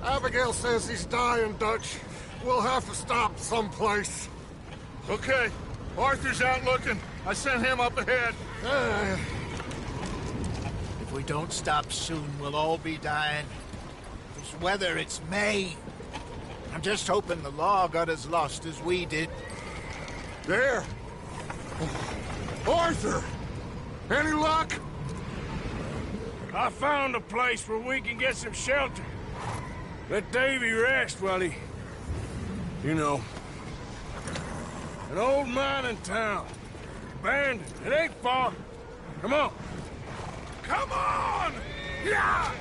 Abigail says he's dying, Dutch. We'll have to stop someplace. Okay. Arthur's out looking. I sent him up ahead. If we don't stop soon, we'll all be dying. This weather, it's May. I'm just hoping the law got as lost as we did. There! Arthur! Any luck? I found a place where we can get some shelter. Let Davy rest while he... You know. An old mining town. Abandoned. It ain't far. Come on. Come on! Yeah!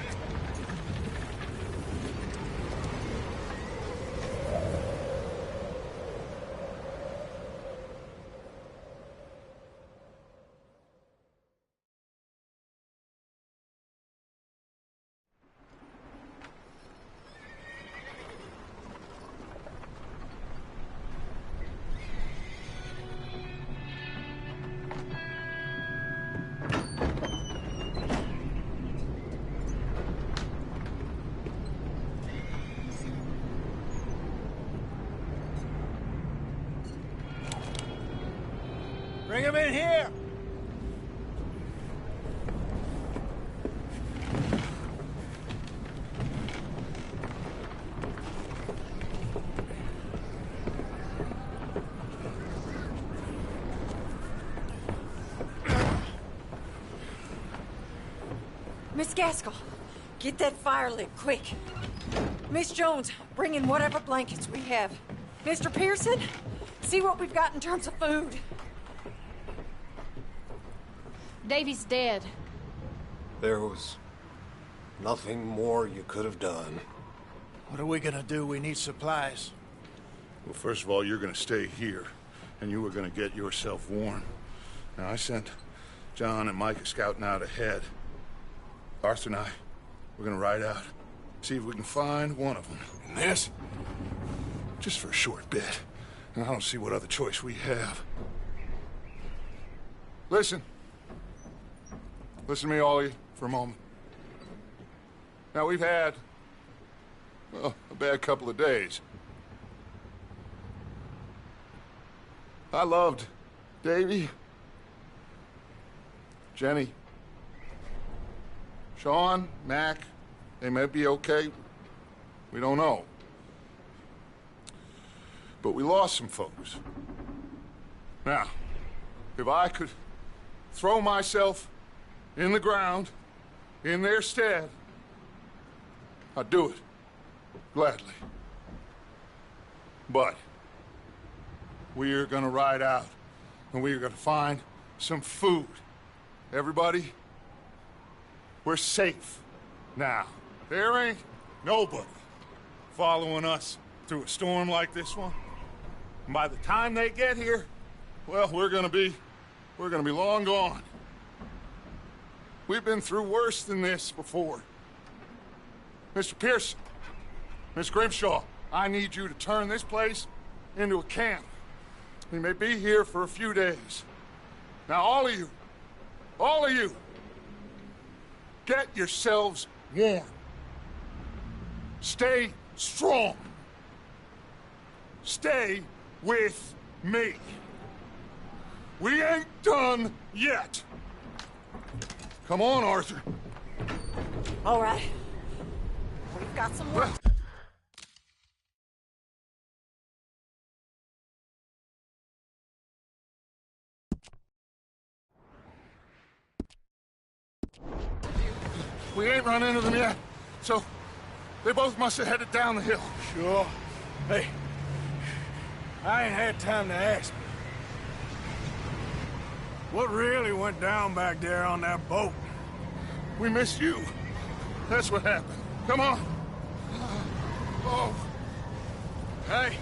Bring him in here! Miss Gaskell, get that fire lit, quick. Miss Jones, bring in whatever blankets we have. Mr. Pearson, see what we've got in terms of food. Davy's dead. There was nothing more you could have done. What are we gonna do? We need supplies. Well, first of all, you're gonna stay here, and you were gonna get yourself warm. Now, I sent John and Micah scouting out ahead. Arthur and I, we're gonna ride out, see if we can find one of them. And this, just for a short bit. And I don't see what other choice we have. Listen. Listen to me, all of you, for a moment. Now, we've had, well, a bad couple of days. I loved Davy, Jenny, Sean, Mac. They may be okay. We don't know. But we lost some folks. Now, if I could throw myself in the ground, in their stead, I'd do it, gladly. But we are gonna ride out, and we are gonna find some food. Everybody, we're safe now. There ain't nobody following us through a storm like this one. And by the time they get here, well, we're gonna be long gone. We've been through worse than this before. Mr. Pearson, Miss Grimshaw, I need you to turn this place into a camp. We may be here for a few days. Now, all of you, get yourselves warm. Stay strong. Stay with me. We ain't done yet. Come on, Arthur. All right. We've got some work. We ain't run into them yet, so they both must have headed down the hill. Sure. Hey, I ain't had time to ask. What really went down back there on that boat? We missed you. That's what happened. Come on. Oh. Hey,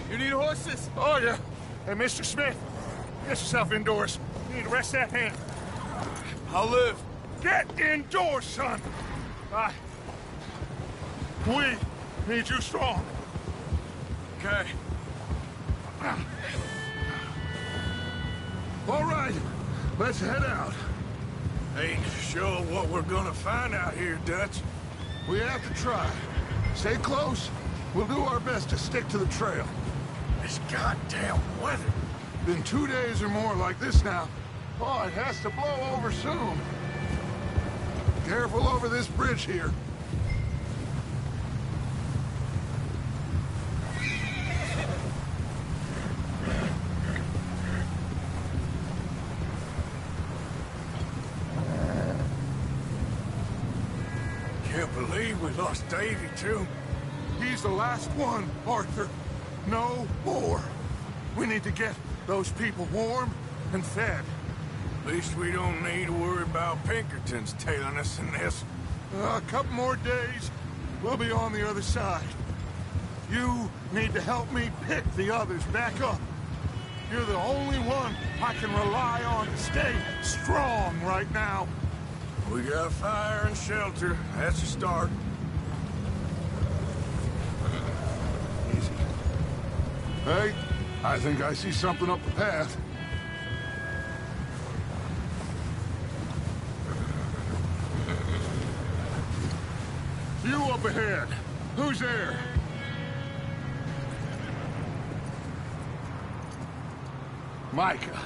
you need horses? Oh, yeah. Hey, Mr. Smith, get yourself indoors. You need to rest that hand. I'll live. Get indoors, son. We need you strong. Okay. All right, let's head out. Ain't sure what we're gonna find out here, Dutch. We have to try. Stay close. We'll do our best to stick to the trail. This goddamn weather. Been 2 days or more like this now. Oh, it has to blow over soon. Careful over this bridge here. Can't believe we lost Davy, too. He's the last one, Arthur. No more. We need to get those people warm and fed. At least we don't need to worry about Pinkertons tailing us in this. A couple more days, we'll be on the other side. You need to help me pick the others back up. You're the only one I can rely on to stay strong right now. We got fire and shelter. That's a start. Easy. Hey, I think I see something up the path. You up ahead. Who's there? Micah.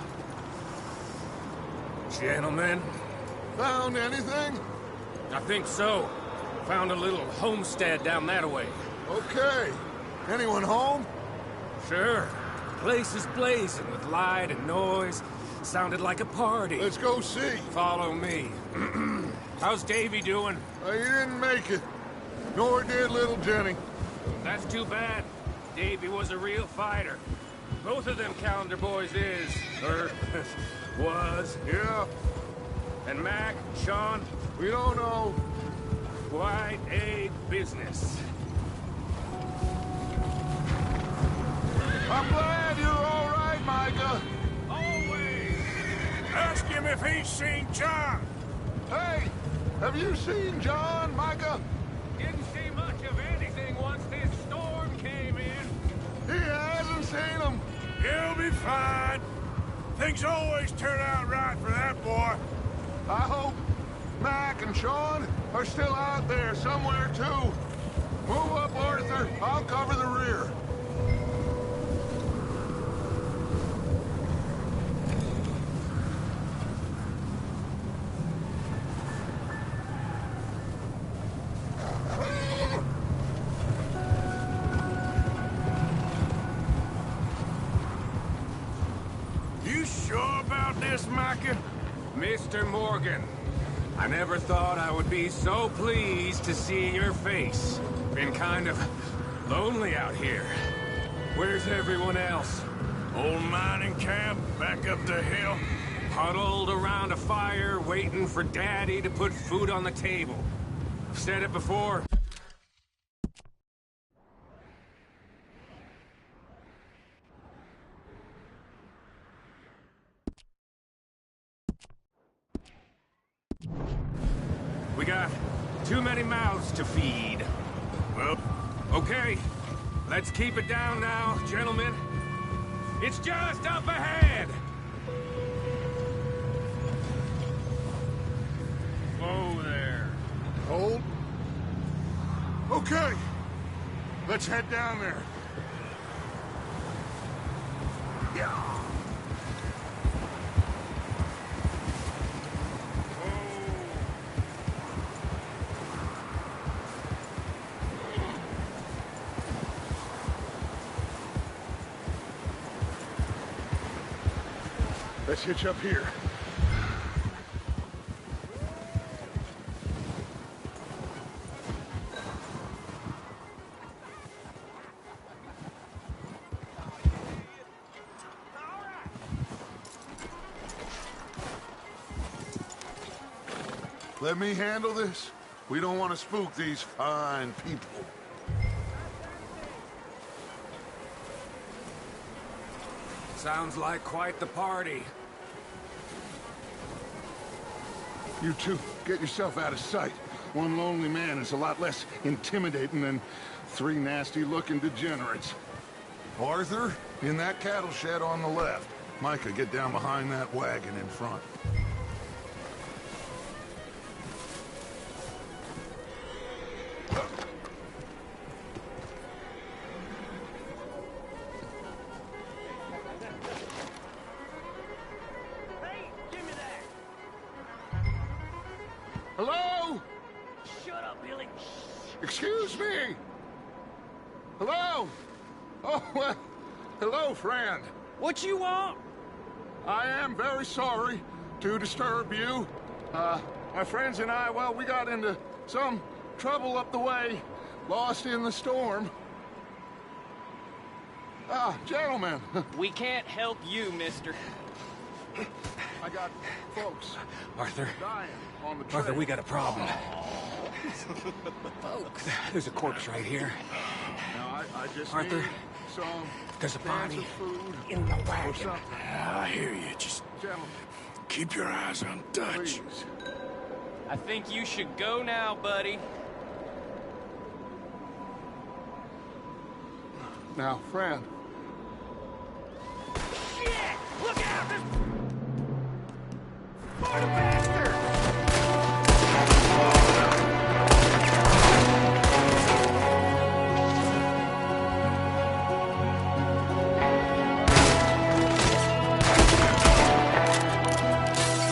Gentlemen, Found anything? I think so. Found a little homestead down that way. Okay. Anyone home? Sure. Place is blazing with light and noise. Sounded like a party. Let's go see. Follow me. How's Davy doing? He didn't make it. Nor did little Jenny. That's too bad. Davy was a real fighter. Both of them Calendar boys is, or was. Yeah, And Mac, Sean, we don't know. quite a business. I'm glad you're all right, Micah. Always! ask him if he's seen John. Hey, have you seen John, Micah? Didn't see much of anything once this storm came in. He hasn't seen him. He'll be fine. Things always turn out right for that boy. I hope Mac and Sean are still out there somewhere, too. Move up, Arthur. I'll cover the rear. You sure about this, Micah? Mr. Morgan, I never thought I would be so pleased to see your face. Been kind of lonely out here. Where's everyone else? Old mining camp back up the hill. Huddled around a fire, waiting for Daddy to put food on the table. I've said it before. We got too many mouths to feed. Well, Okay, let's keep it down now, gentlemen. It's just up ahead! Whoa there. Hold. Okay. Let's head down there. Yeah. Let's hitch up here. Let me handle this. We don't want to spook these fine people. Sounds like quite the party. You two, get yourself out of sight. One lonely man is a lot less intimidating than three nasty-looking degenerates. Arthur, in that cattle shed on the left. Micah, get down behind that wagon in front. Hello? Oh, well, hello, friend. What you want? I am very sorry to disturb you. My friends and I, well, we got into some trouble up the way, lost in the storm. Gentlemen. We can't help you, mister. I got folks Arthur. dying on the trail. Arthur, we got a problem. Folks. There's a corpse right here. Now, I just Arthur, need some there's a cans body of food in the or wagon. something. I hear you. Just Gentlemen, keep your eyes on Dutch. please. I think you should go now, buddy. Now, friend. Shit! Look out! There's... More bastard!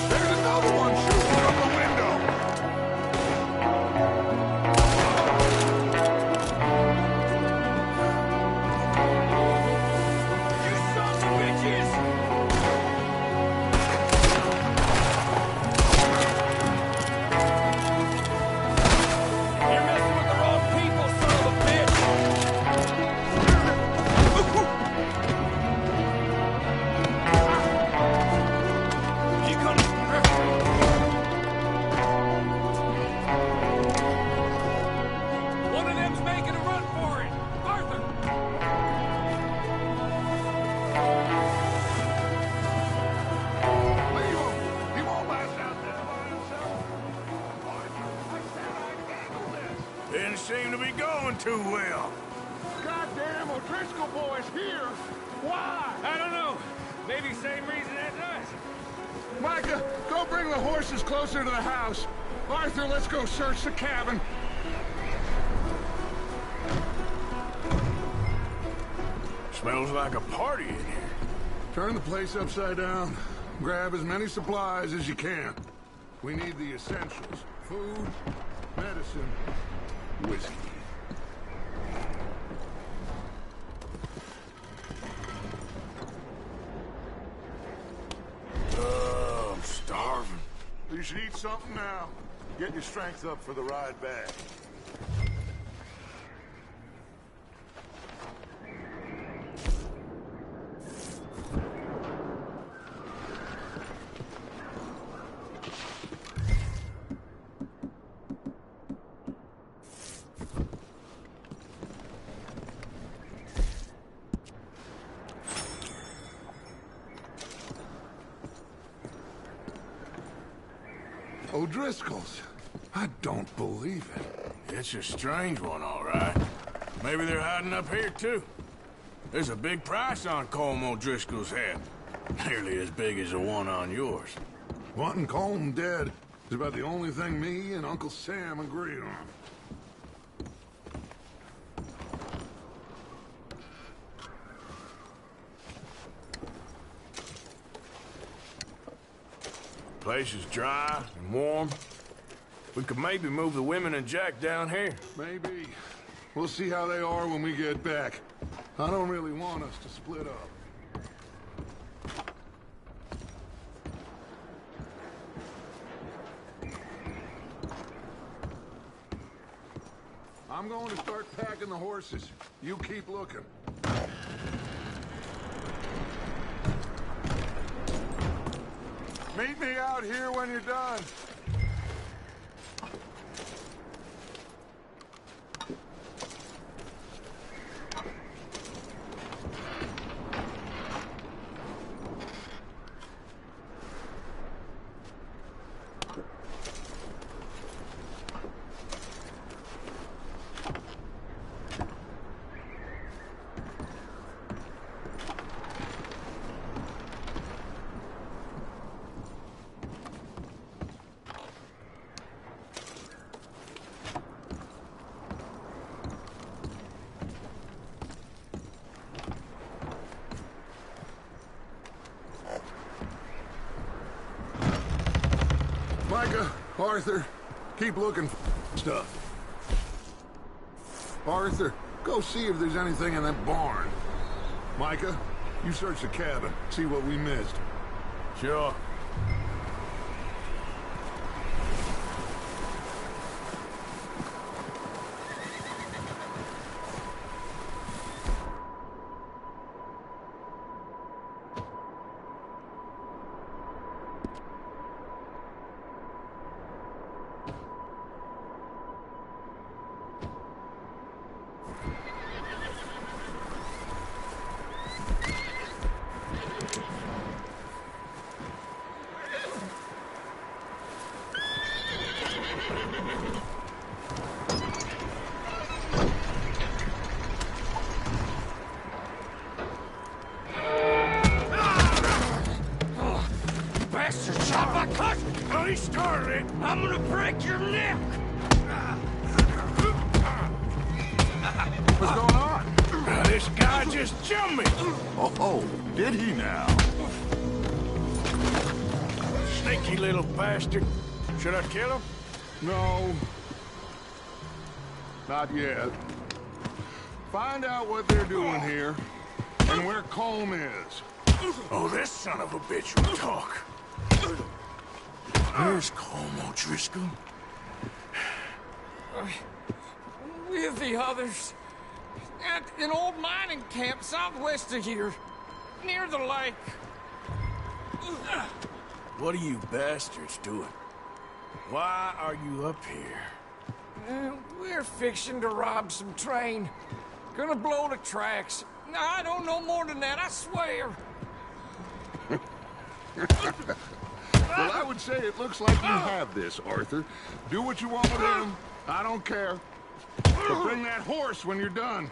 There's another one shooting from the window. You sons of bitches! You're messing with the wrong people, son of a bitch! You gonna... One of them's making a run for it! Arthur! Leave him. He won't last out there by himself. I said I'd handle this. Didn't seem to be going too well. Goddamn O'Driscoll boys here. Why? I don't know. Maybe same reason as us. Micah, go bring the horses closer to the house. Arthur, let's go search the cabin. Smells like a party in here. Turn the place upside down. Grab as many supplies as you can. We need the essentials. Food, medicine, whiskey. I'm starving. You should eat something now. Get your strength up for the ride back. O'Driscoll's. I don't believe it. It's a strange one, all right. Maybe they're hiding up here, too. There's a big price on Colm O'Driscoll's head. Nearly as big as the one on yours. Wanting Colm dead is about the only thing me and Uncle Sam agree on. Place is dry and warm. We could maybe move the women and Jack down here. Maybe. We'll see how they are when we get back. I don't really want us to split up. I'm going to start packing the horses. You keep looking. Meet me out here when you're done. Micah, Arthur, keep looking for stuff. Arthur, Go see if there's anything in that barn. Micah, you search the cabin, see what we missed. Sure. I'm gonna break your neck! What's going on? This guy just jumped me! Oh, did he now? Sneaky little bastard. Should I kill him? No. Not yet. Find out what they're doing here, and where Colm is. Oh, this son of a bitch will talk. Where's Colm O'Driscoll? With the others. At an old mining camp southwest of here. Near the lake. What are you bastards doing? Why are you up here? We're fixing to rob some train. Gonna blow the tracks. I don't know more than that, I swear. Well, I would say it looks like you have this, Arthur. Do what you want with him. I don't care. But bring that horse when you're done.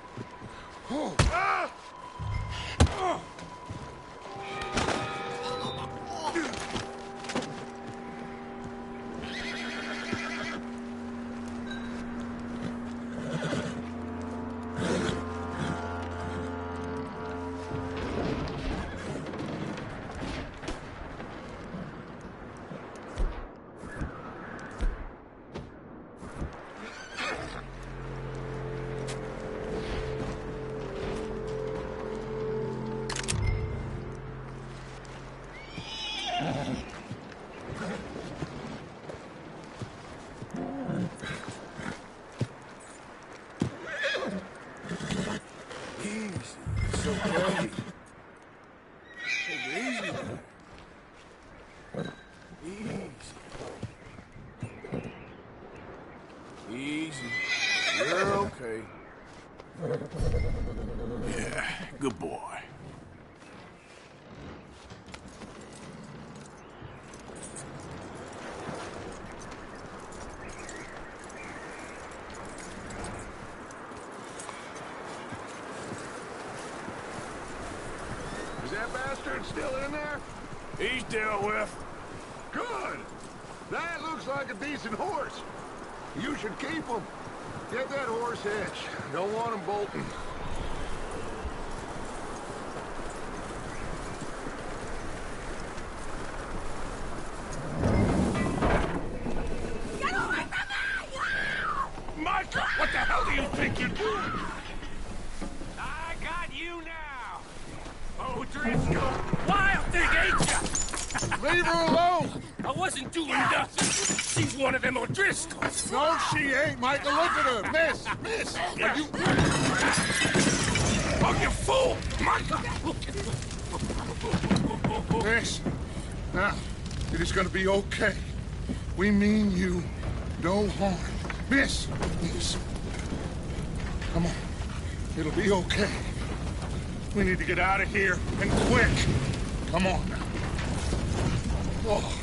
It's okay. Take it easy. Easy. You're okay. Yeah, good boy. Is that bastard still in there? He's dealt with. Good. That looks like a decent horse. You should keep him. Get that horse hitched. Don't want him bolting. Get away from me! Micah, what the hell do you think you're doing? I got you now! O'Driscoll! Wild thing, ain't ya? Leave her alone! I wasn't doing nothing. She's one of them O'Driscolls. No, she ain't, Michael. Look at her. Miss! Are you... Oh, you fool! Micah! Miss. Now, it is gonna be okay. We mean you no harm. Miss! Come on. It'll be okay. We need to get out of here, and quick. Come on now. Oh.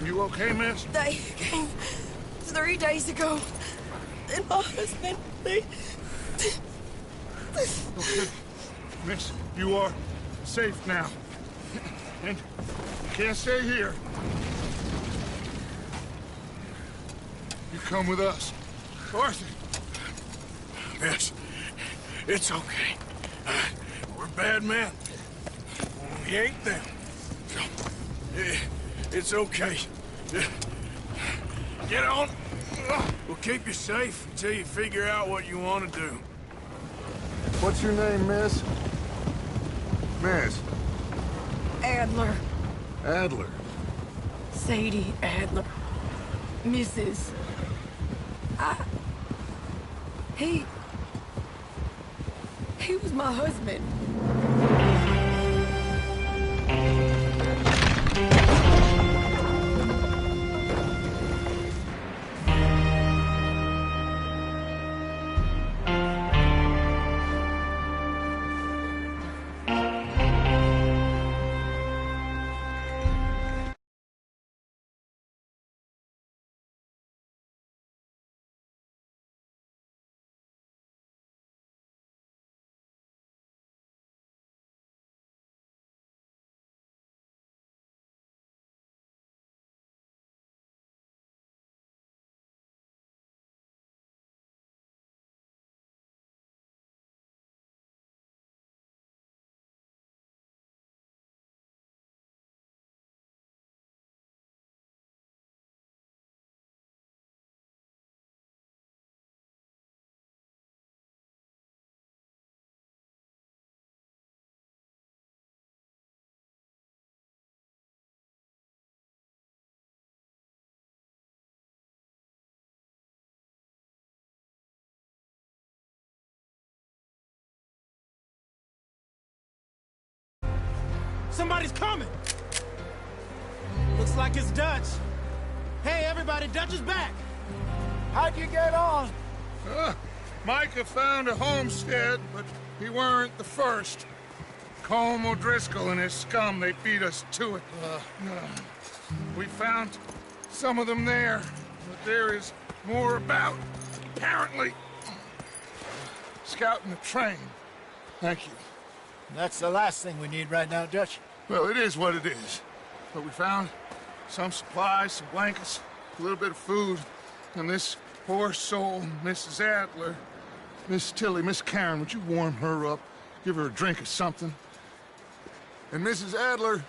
You okay, miss? They came 3 days ago. And my husband, they... Okay. Miss, you are safe now. And you can't stay here. You come with us. Arthur! Miss, it's okay. We're bad men. We ain't them. It's okay. Get on. We'll keep you safe until you figure out what you want to do. What's your name, miss? Miss Adler. Adler. Sadie Adler. Mrs. He was my husband. Somebody's coming! Looks like it's Dutch. Hey, everybody, Dutch is back! How'd you get on? Micah found a homestead, but he weren't the first. Colm O'Driscoll and his scum, they beat us to it. We found some of them there, but there is more about, apparently. Scouting the train. Thank you. That's the last thing we need right now, Dutch. Well, it is what it is. But we found some supplies, some blankets, a little bit of food, and this poor soul, Mrs. Adler, Miss Tilly, Miss Karen, would you warm her up? Give her a drink or something? And Mrs. Adler,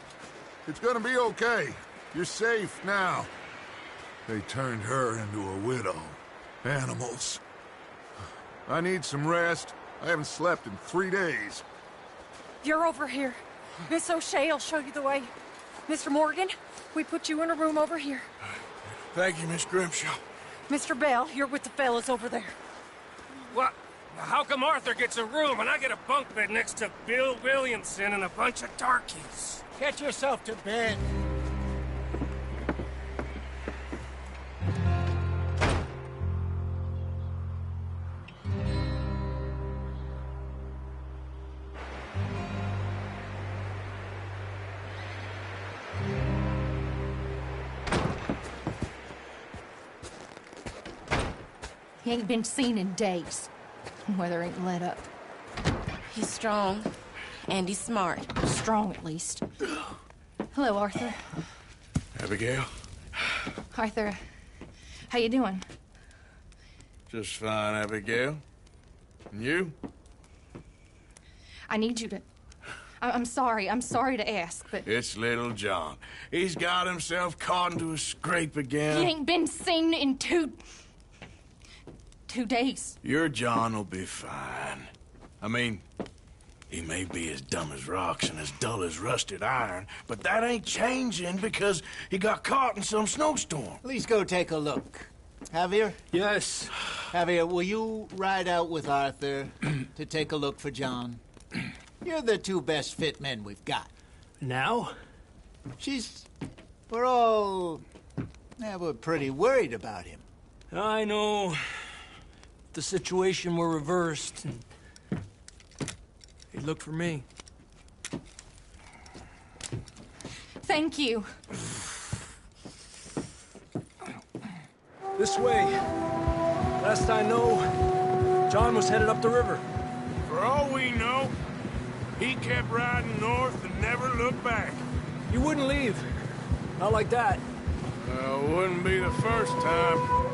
it's gonna be okay. You're safe now. They turned her into a widow. Animals. I need some rest. I haven't slept in 3 days. You're over here. Miss O'Shea will show you the way. Mr. Morgan, we put you in a room over here. Thank you, Miss Grimshaw. Mr. Bell, you're with the fellas over there. What? How come Arthur gets a room and I get a bunk bed next to Bill Williamson and a bunch of darkies? Get yourself to bed. He ain't been seen in days. Weather ain't let up. He's strong, and he's smart. Strong, at least. Hello, Arthur. Abigail? Arthur, how you doing? Just fine, Abigail. And you? I need you to... I'm sorry to ask, but... It's little John. He's got himself caught into a scrape again. He ain't been seen in 2 days. Your John will be fine. I mean, he may be as dumb as rocks and as dull as rusted iron, but that ain't changing because he got caught in some snowstorm. Please go take a look. Javier? Yes. Javier, will you ride out with Arthur to take a look for John? You're the 2 best fit men we've got. Now? We're all... we're pretty worried about him. I know. The situation were reversed, and he'd look for me. Thank you. This way. Last I know, John was headed up the river. For all we know, he kept riding north and never looked back. You wouldn't leave. Not like that. Wouldn't be the first time.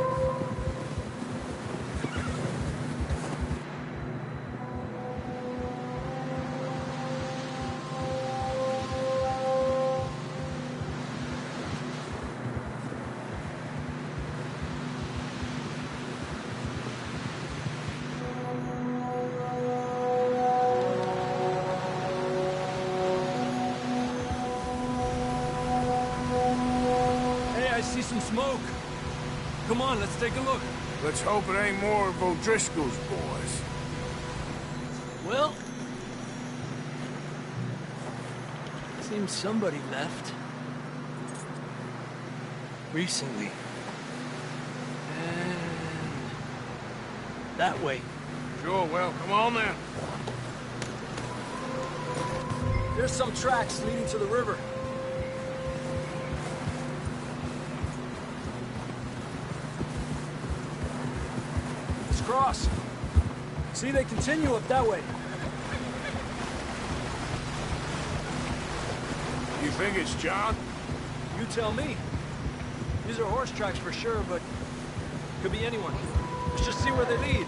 Come on, let's take a look. Let's hope it ain't more of O'Driscoll's boys. Well... seems somebody left. Recently. And... that way. Sure, well, come on then. There's some tracks leading to the river. Let's cross. See, they continue up that way. You think it's John? You tell me. These are horse tracks for sure, but could be anyone. Let's just see where they lead.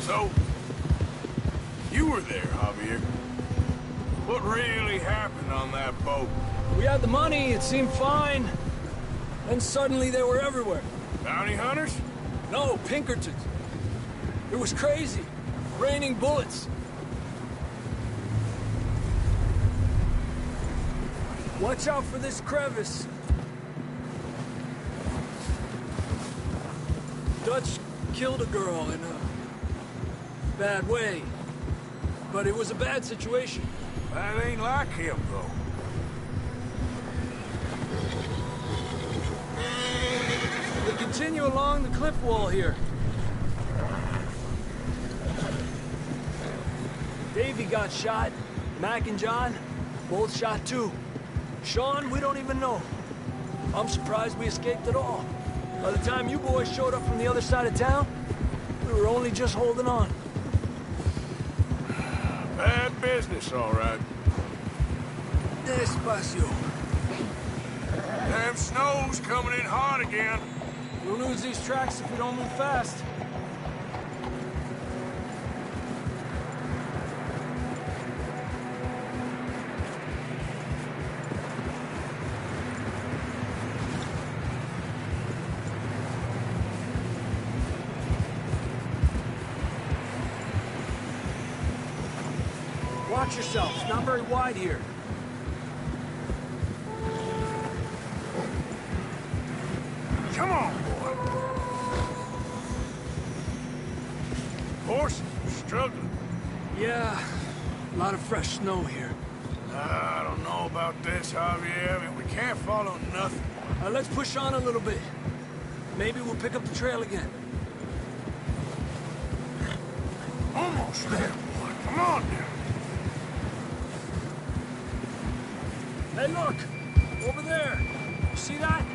So, you were there, Javier. What really happened on that boat? We had the money, it seemed fine. Then suddenly they were everywhere. Bounty hunters? No, Pinkertons. It was crazy. Raining bullets. Watch out for this crevice. Dutch killed a girl in a bad way. But it was a bad situation. That ain't like him, though. We continue along the cliff wall here. Davey got shot. Mac and John, both shot too. Sean, we don't even know. I'm surprised we escaped at all. By the time you boys showed up from the other side of town, we were only just holding on. Bad business, all right. Despacio. Damn snow's coming in hot again. We'll lose these tracks if we don't move fast. Watch yourself. It's not very wide here. Come on, boy. Horses are struggling. Yeah, a lot of fresh snow here. I don't know about this, Javier. I mean, we can't follow nothing. Let's push on a little bit. Maybe we'll pick up the trail again. Almost there, boy. Come on now. Hey, look! Over there! You see that?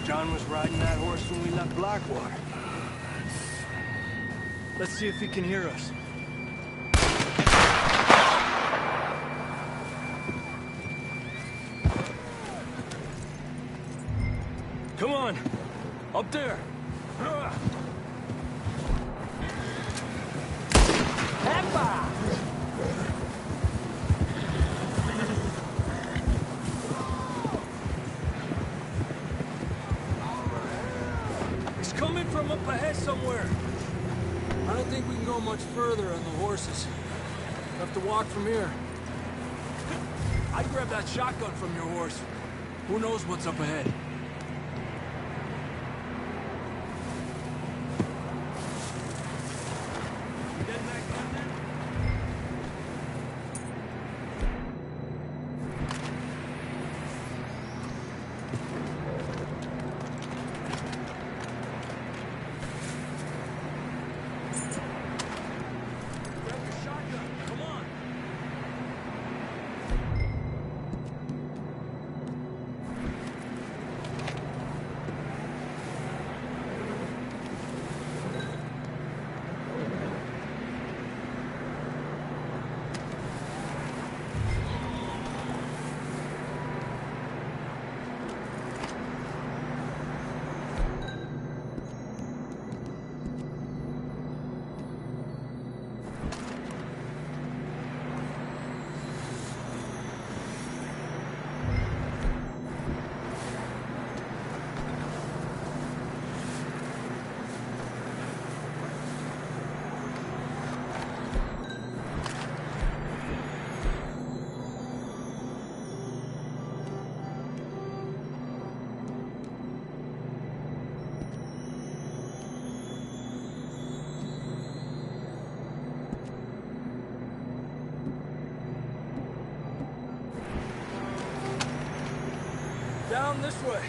John was riding that horse when we left Blackwater. Let's see if he can hear us. Come on! Up there! It's coming from up ahead somewhere. I don't think we can go much further on the horses. We'll have to walk from here. I'd grab that shotgun from your horse. Who knows what's up ahead? Down this way.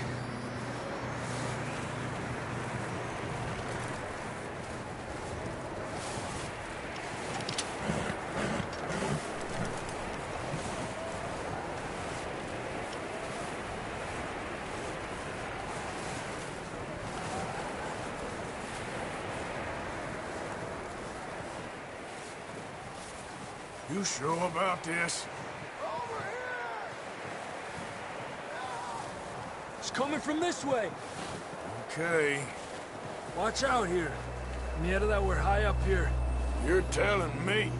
You sure about this? It's coming from this way. Okay. Watch out here. Mierda, that we're high up here. You're telling me.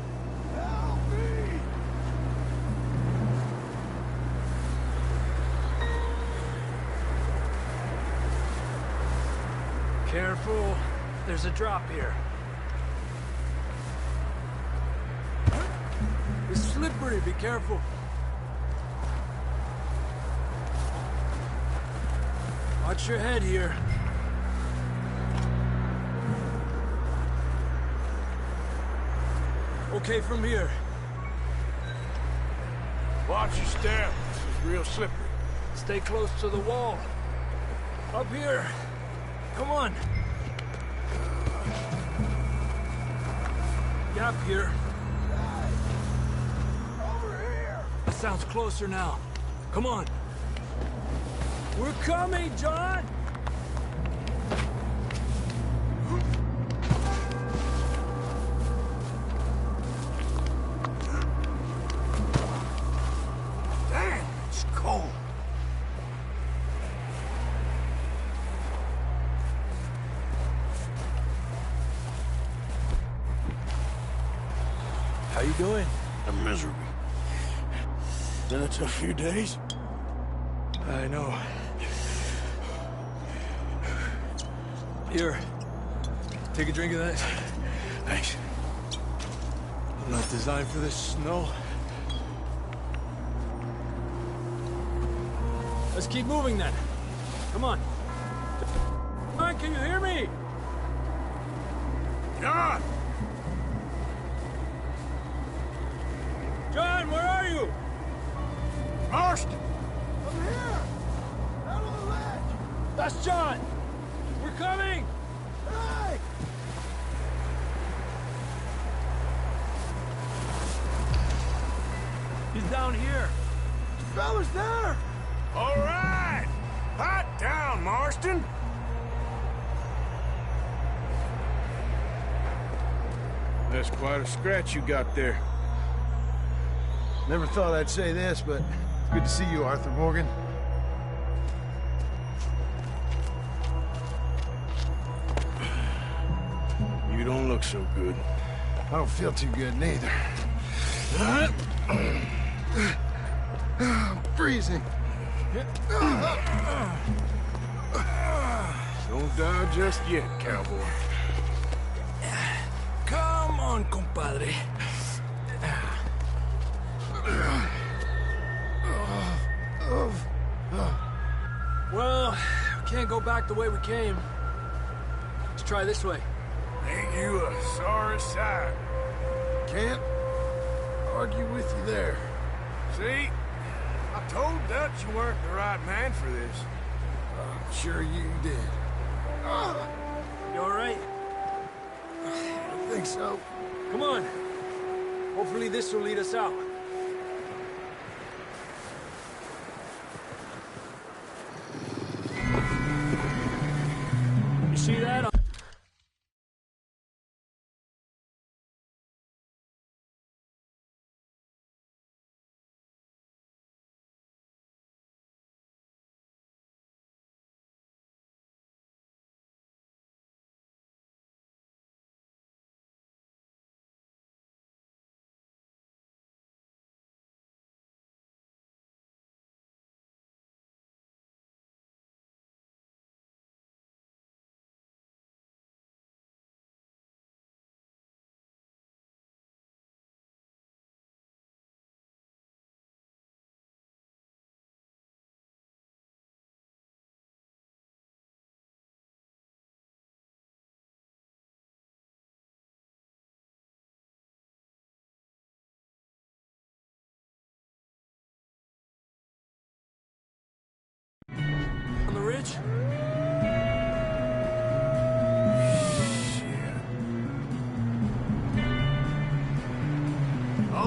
Careful. There's a drop here. It's slippery. Be careful. Watch your head here. Okay, from here. Watch your step. This is real slippery. Stay close to the wall. Up here. Come on. Gap here. Over here. That sounds closer now. Come on. We're coming, John! Damn, it's cold. How you doing? I'm miserable. Been a tough few days. I know. Here. Take a drink of that. Thanks. I'm not designed for this snow. Let's keep moving then. Come on. Come on, can you hear me? John! John, where are you? Marston! Over here! Out on the ledge! That's John! We're coming! Hey! He's down here. Fella's there! All right! Hot down, Marston! That's quite a scratch you got there. Never thought I'd say this, but it's good to see you, Arthur Morgan. You don't look so good. I don't feel too good, neither. I'm freezing. Don't die just yet, cowboy. Come on, compadre. Well, we can't go back the way we came. Let's try this way. Ain't you a sorry sight? Can't argue with you there. See? I told Dutch you weren't the right man for this. I'm sure you did. You all right? I think so. Come on. Hopefully this will lead us out. You see that?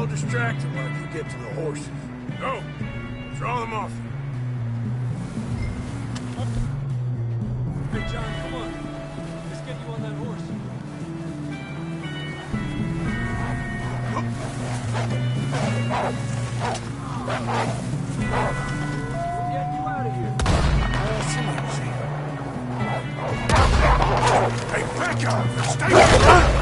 all distracted while you get to the horses. Go! Draw them off. Hey, John, come on. Let's get you on that horse. We'll get you out of here. Hey, back up! Stay back!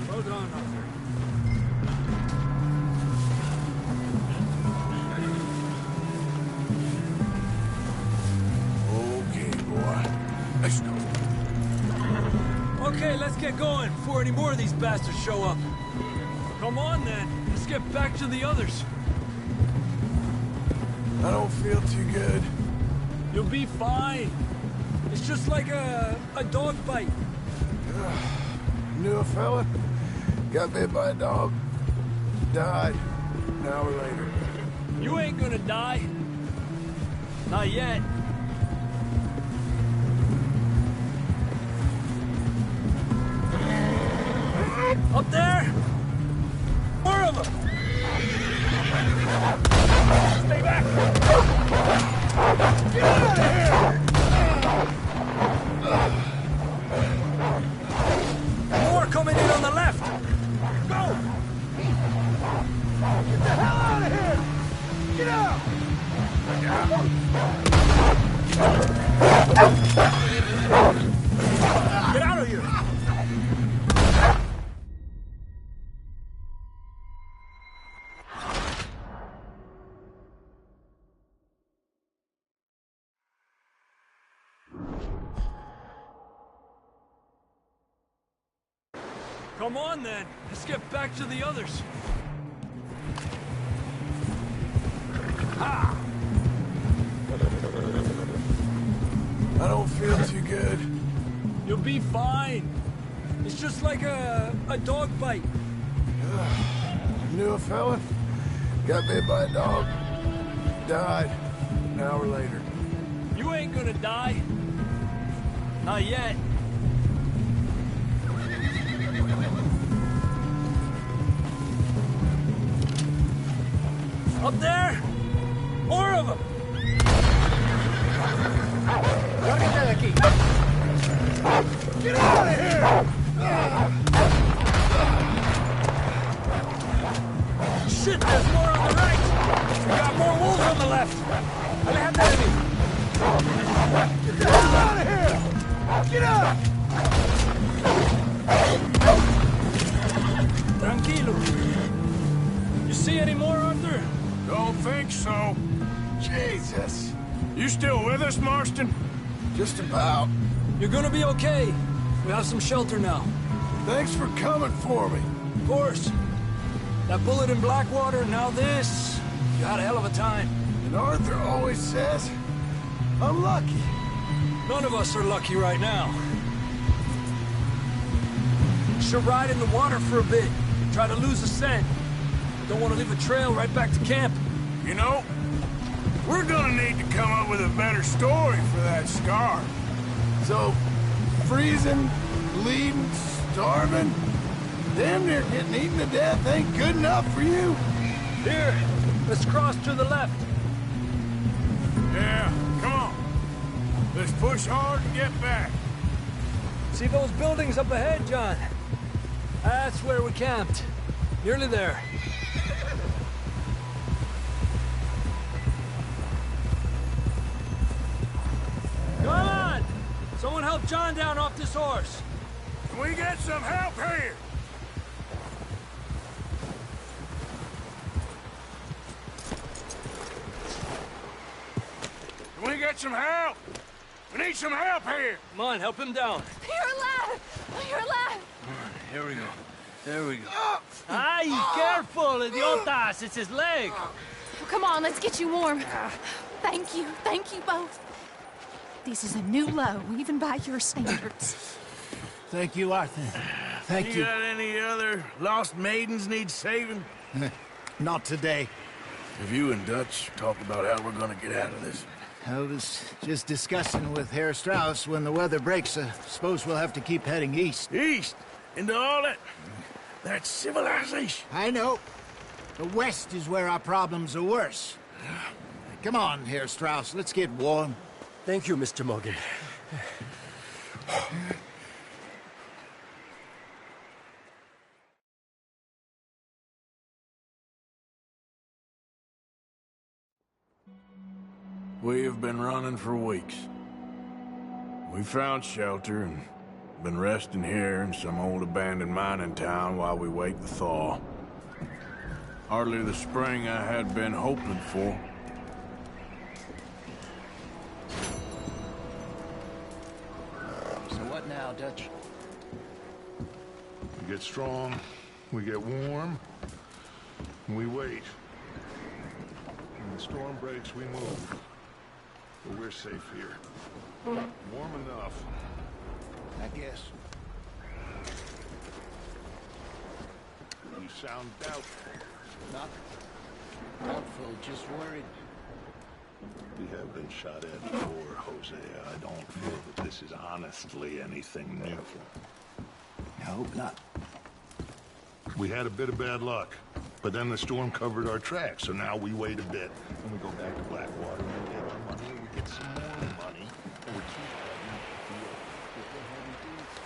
Well done, Arthur. Okay, boy. Let's go. Okay, let's get going before any more of these bastards show up. Come on, then. Let's get back to the others. I don't feel too good. You'll be fine. It's just like a dog bite. Knew a fella. Got bit by a dog. Died. An hour later. You ain't gonna die. Not yet. Up there! More of them! Stay back! Get out of here! More coming in on the left! Go! Get the hell out of here! Get out! Get out of here! Come on, then. Let's get back to the others. Ha! I don't feel too good. You'll be fine. It's just like a dog bite. Knew a fella. Got bit by a dog. Died. An hour later. You ain't gonna die. Not yet. Up there! More of them! Get out of here! Shit, there's more on the right! We got more wolves on the left! Alejandro enemy! Get the hell out of here! Get out! Tranquilo. You see any more, Arthur? Don't think so. Jesus. You still with us, Marston? Just about. You're gonna be okay. We have some shelter now. Thanks for coming for me. Of course. That bullet in Blackwater, now this. You had a hell of a time. And Arthur always says, I'm lucky. None of us are lucky right now. Should ride in the water for a bit. Try to lose the scent. Don't want to leave a trail right back to camp. You know, we're gonna need to come up with a better story for that scar. So, freezing, bleeding, starving, damn near getting eaten to death ain't good enough for you? Here, let's cross to the left. Yeah, come on. Let's push hard and get back. See those buildings up ahead, John? That's where we camped. Nearly there. Come on! Someone help John down off this horse. Can we get some help here? Can we get some help? We need some help here. Come on, help him down. You're alive! You're alive! Here we go. There we go. Ay, careful, idiotas! It's his leg! Oh, come on, let's get you warm. Thank you both. This is a new low, even by your standards. Thank you, Arthur. Thank you. Got any other lost maidens need saving? Not today. Have you and Dutch talked about how we're gonna get out of this? I was just discussing with Herr Strauss when the weather breaks. Suppose we'll have to keep heading east. East? Into all that... That's civilization. I know. The west is where our problems are worse. Come on, Herr Strauss, let's get warm. Thank you, Mr. Morgan. We have been running for weeks. We found shelter and been resting here in some old abandoned mining town while we wait the thaw. Hardly the spring I had been hoping for. So what now, Dutch? We get strong, we get warm, and we wait. When the storm breaks, we move. But we're safe here. Warm enough. I guess. You sound doubtful. Not doubtful, just worried. We have been shot at before, Hosea. I don't feel that this is honestly anything new. I hope not. We had a bit of bad luck, but then the storm covered our tracks, so now we wait a bit, and we go back to Blackwater, and we get our money, and we get some more money, and we keep having to deal with the heavy dudes.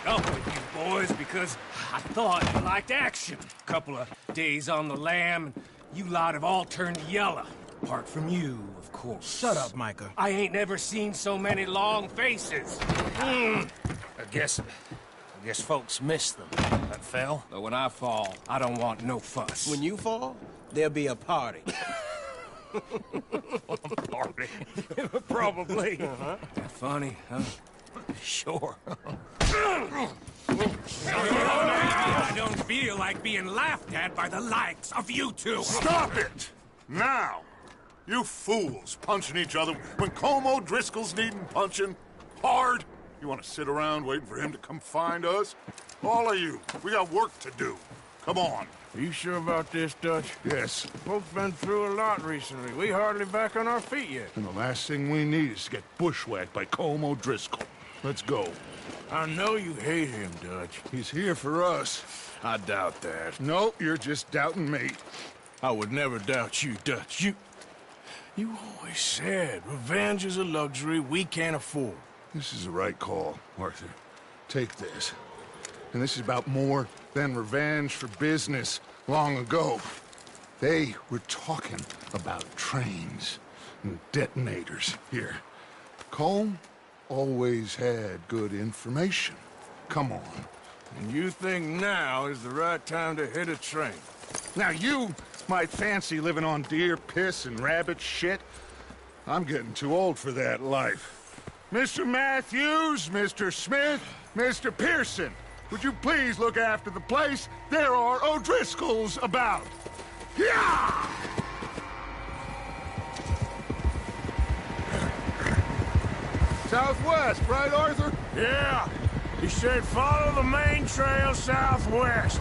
Up with you boys because I thought you liked action. Couple of days on the lam, and you lot have all turned yellow. Apart from you, of course. Shut up, Micah. I ain't never seen so many long faces. I guess folks miss them. That fell. But when I fall, I don't want no fuss. When you fall, there'll be a party. Party? Probably. Funny, huh? Sure. I don't feel like being laughed at by the likes of you two. Stop it! Now! You fools punching each other when Como Driscoll's needing punching. Hard! You want to sit around waiting for him to come find us? All of you, we got work to do. Come on. Are you sure about this, Dutch? Yes. Folks been through a lot recently. We hardly back on our feet yet. And the last thing we need is to get bushwhacked by Como Driscoll. Let's go. I know you hate him, Dutch. He's here for us. I doubt that. No, you're just doubting me. I would never doubt you, Dutch. You always said revenge is a luxury we can't afford. This is the right call, Arthur. Take this. And this is about more than revenge for business long ago. They were talking about trains and detonators here. Colm always had good information. Come on. And you think now is the right time to hit a train? Now you might fancy living on deer piss and rabbit shit. I'm getting too old for that life. Mr. Matthews, Mr. Smith, Mr. Pearson, would you please look after the place? There are O'Driscolls about. Yeah! Southwest, right, Arthur? Yeah. He said follow the main trail southwest.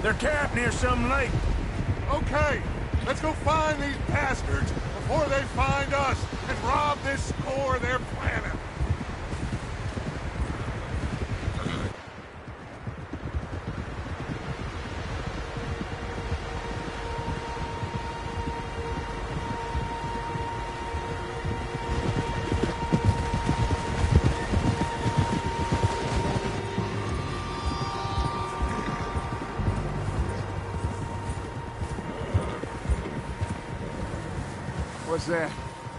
They're camped near some lake. Okay, let's go find these bastards before they find us and rob this core of their planet. What's that?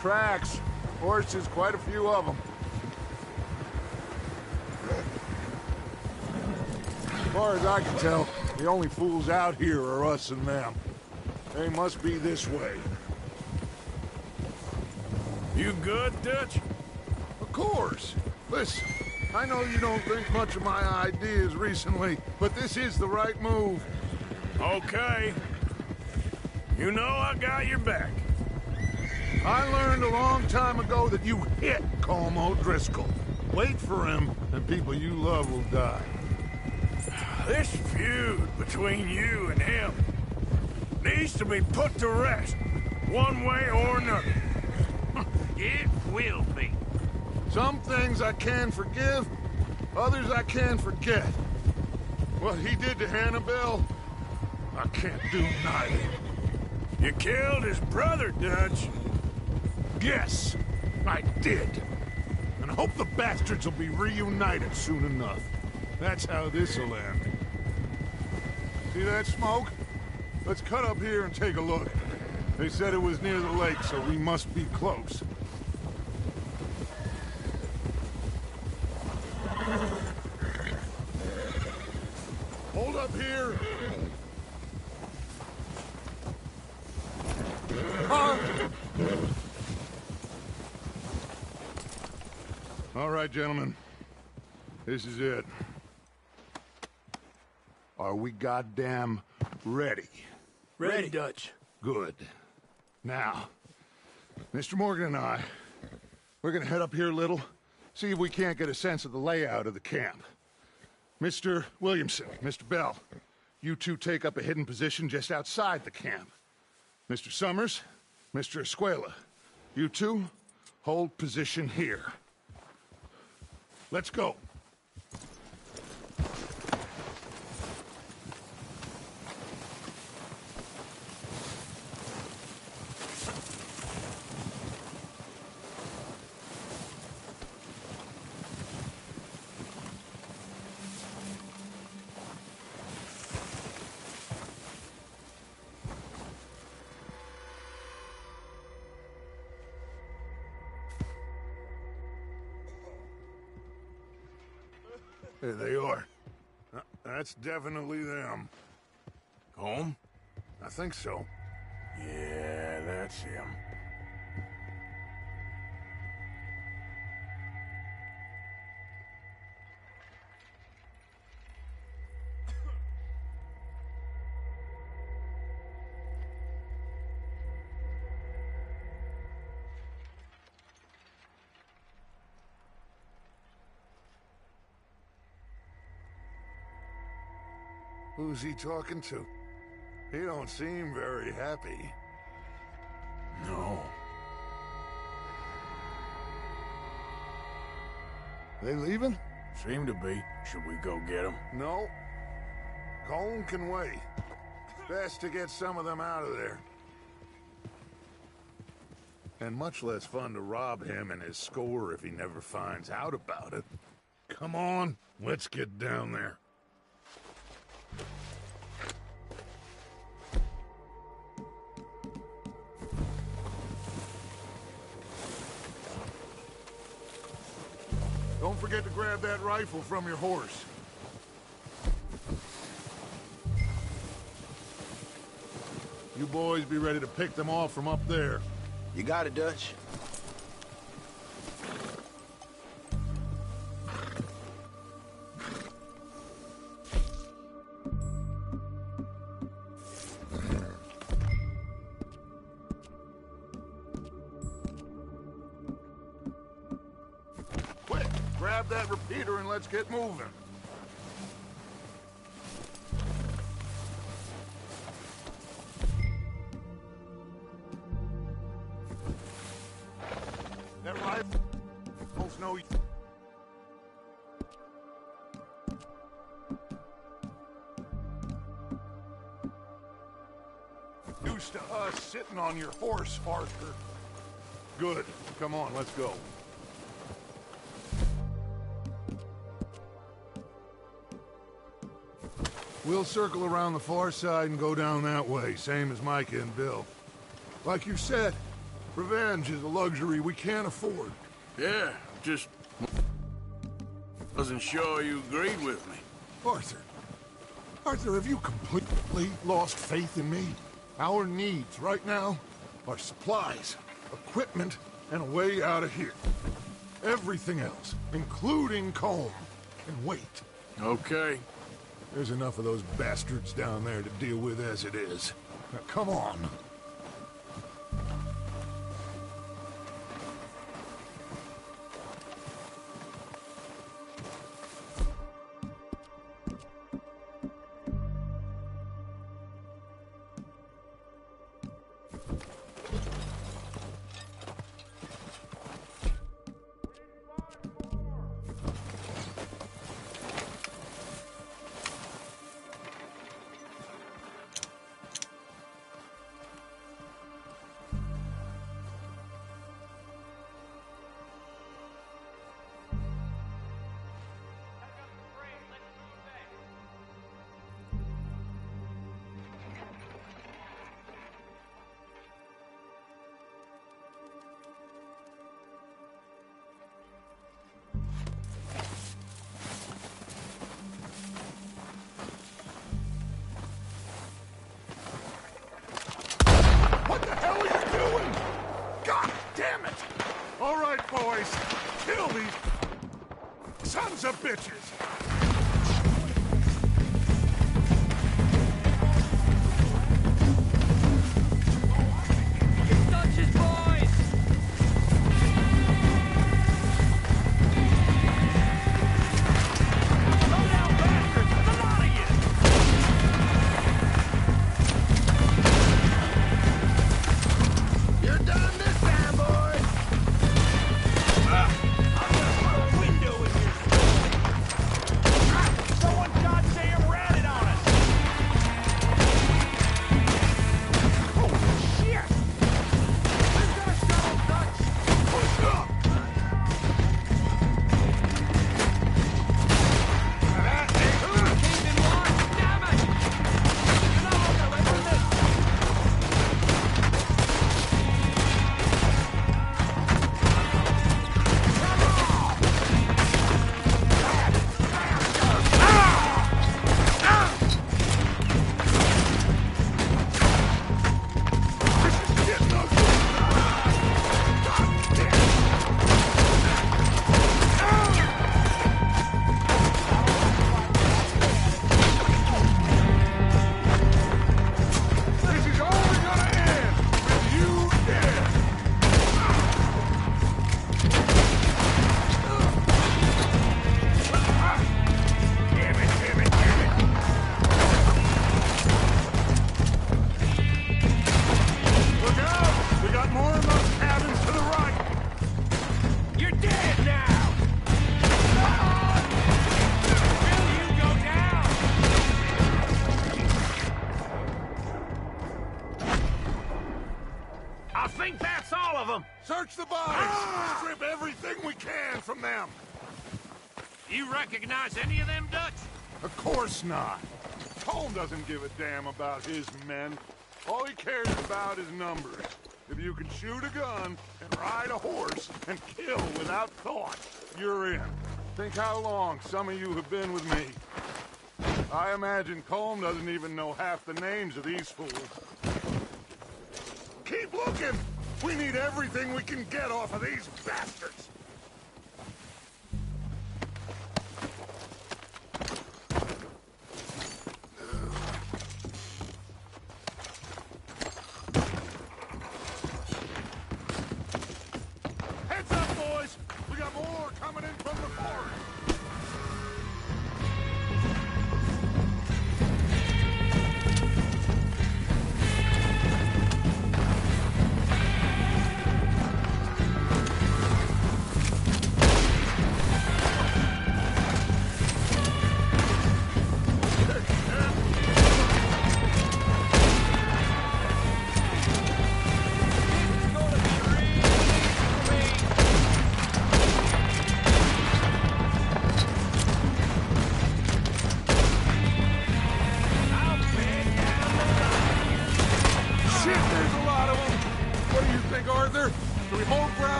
Tracks. Horses, quite a few of them. As far as I can tell, the only fools out here are us and them. They must be this way. You good, Dutch? Of course. Listen, I know you don't think much of my ideas recently, but this is the right move. Okay. You know I got your back. I learned a long time ago that you hit Colm O'Driscoll. Wait for him, and people you love will die. This feud between you and him needs to be put to rest, one way or another. It will be. Some things I can forgive, others I can forget. What he did to Annabelle, I can't do neither. You killed his brother, Dutch. Yes, I did. And I hope the bastards will be reunited soon enough. That's how this'll end. See that smoke? Let's cut up here and take a look. They said it was near the lake, so we must be close. Hold up here! All right, gentlemen. This is it. Are we goddamn ready? Ready, Dutch. Good. Now, Mr. Morgan and I, we're gonna head up here a little, see if we can't get a sense of the layout of the camp. Mr. Williamson, Mr. Bell, you two take up a hidden position just outside the camp. Mr. Summers, Mr. Escuela, you two hold position here. Let's go. There they are. That's definitely them. Home? I think so. Yeah, that's him. Who's he talking to? He don't seem very happy. No. They leaving? Seem to be. Should we go get them? No. Colm can wait. Best to get some of them out of there. And much less fun to rob him and his score if he never finds out about it. Come on, let's get down there. Don't forget to grab that rifle from your horse. You boys be ready to pick them off from up there. You got it, Dutch. Quick, grab that repeater and let's get moving. That rifle's no... Used to us sitting on your horse, Arthur. Good. Come on, let's go. We'll circle around the far side and go down that way, same as Micah and Bill. Like you said, Revenge is a luxury we can't afford. Yeah, just wasn't sure you agreed with me. Arthur. Arthur, have you completely lost faith in me? Our needs right now are supplies, equipment, and a way out of here. Everything else, including Colm, can wait. Okay. There's enough of those bastards down there to deal with as it is. Now, come on. What the hell are you doing? God damn it! All right, boys. Kill these sons of bitches. Search the bodies! Strip everything we can from them! You recognize any of them Dutch? Of course not. Colm doesn't give a damn about his men. All he cares about is numbers. If you can shoot a gun and ride a horse and kill without thought, you're in. Think how long some of you have been with me. I imagine Colm doesn't even know half the names of these fools. Keep looking! We need everything we can get off of these bastards! Heads up, boys! We got more coming in from the forest!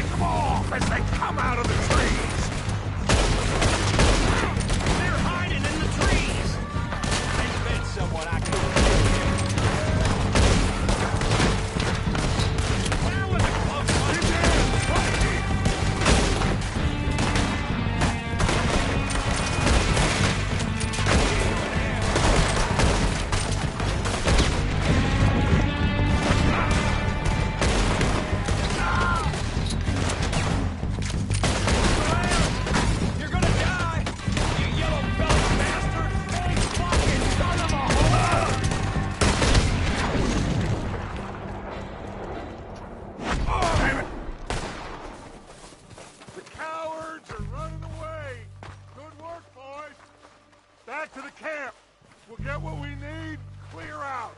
Pick them off as they come out of the trees! They're hiding in the trees! There's been someone I can... That was a close one! You're gonna die! You yellow-bellied bastard! You fucking son of a whore! Damn it! The cowards are running away! Good work, boys! Back to the camp! We'll get what we need, clear out!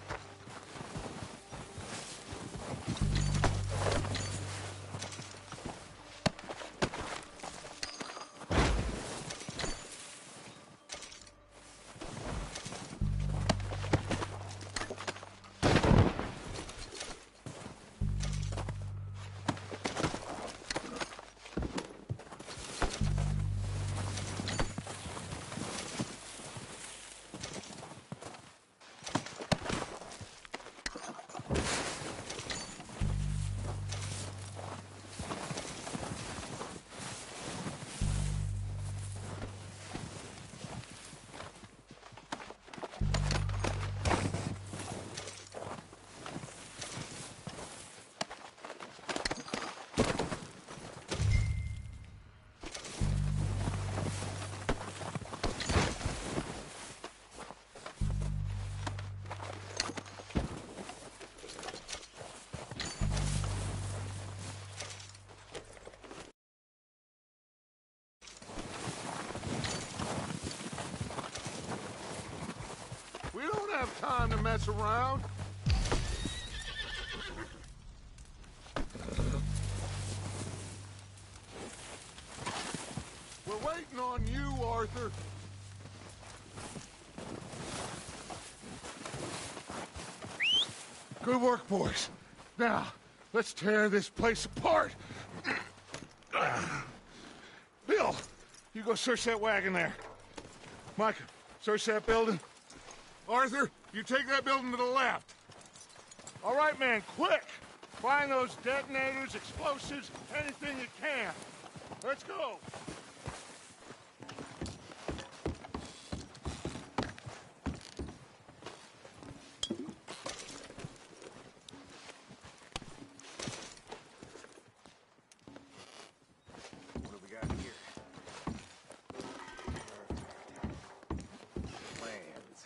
We don't have time to mess around. We're waiting on you, Arthur. Good work, boys. Now, let's tear this place apart. Bill, you go search that wagon there. Micah, search that building. Arthur, you take that building to the left. All right, man, quick! Find those detonators, explosives, anything you can. Let's go! What do we got here? Plans.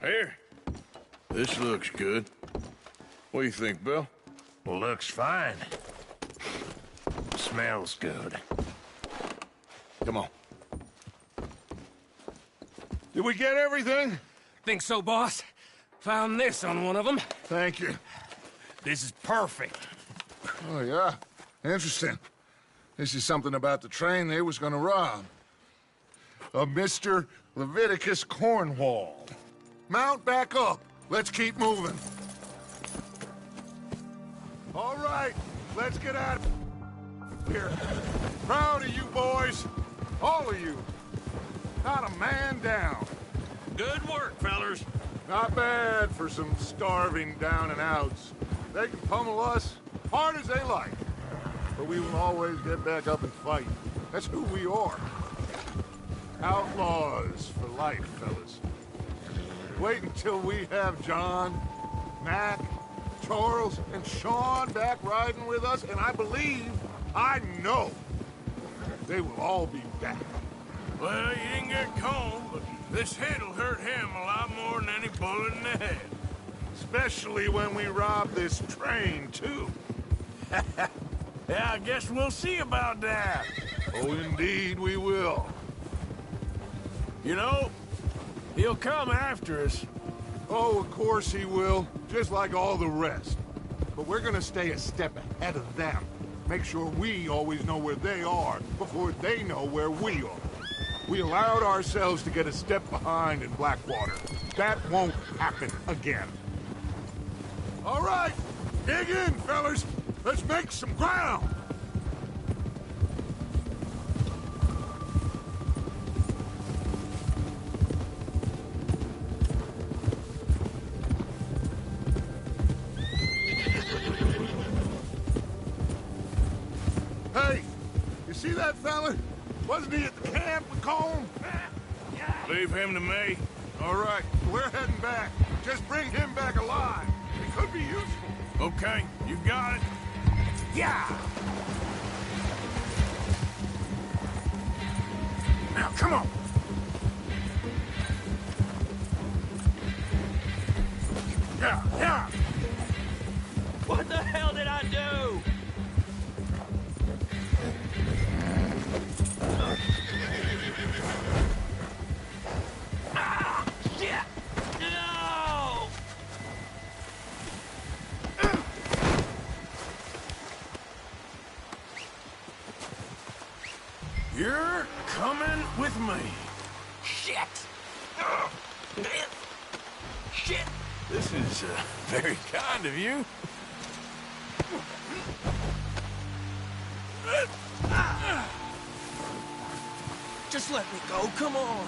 Here. This looks good. What do you think, Bill? Looks fine. Smells good. Come on. Did we get everything? Think so, boss? Found this on one of them. Thank you. This is perfect. Oh, yeah? Interesting. This is something about the train they was gonna rob. A Mr. Leviticus Cornwall. Mount back up. Let's keep moving. All right, let's get out of here. Proud of you boys. All of you. Not a man down. Good work, fellers. Not bad for some starving down and outs. They can pummel us hard as they like. But we will always get back up and fight. That's who we are. Outlaws for life, fellas. Wait until we have John, Mac, Charles, and Sean back riding with us, and I believe, I know, they will all be back. Well, you didn't get Colm, but this hit'll hurt him a lot more than any bullet in the head. Especially when we rob this train, too. Yeah, I guess we'll see about that. Oh, indeed we will. You know, he'll come after us. Oh, of course he will, just like all the rest. But we're gonna stay a step ahead of them. Make sure we always know where they are before they know where we are. We allowed ourselves to get a step behind in Blackwater. That won't happen again. All right, dig in, fellas. Let's make some ground. Hey, you see that fella? Wasn't he at the camp with Colm? Leave him to me. All right, we're heading back. Just bring him back alive. He could be useful. Okay, you got it. Yeah! Now, come on. Yeah! What the hell did I do? Ah! Shit! No! You're coming with me. Shit! Shit! This is very kind of you. Just let me go, come on.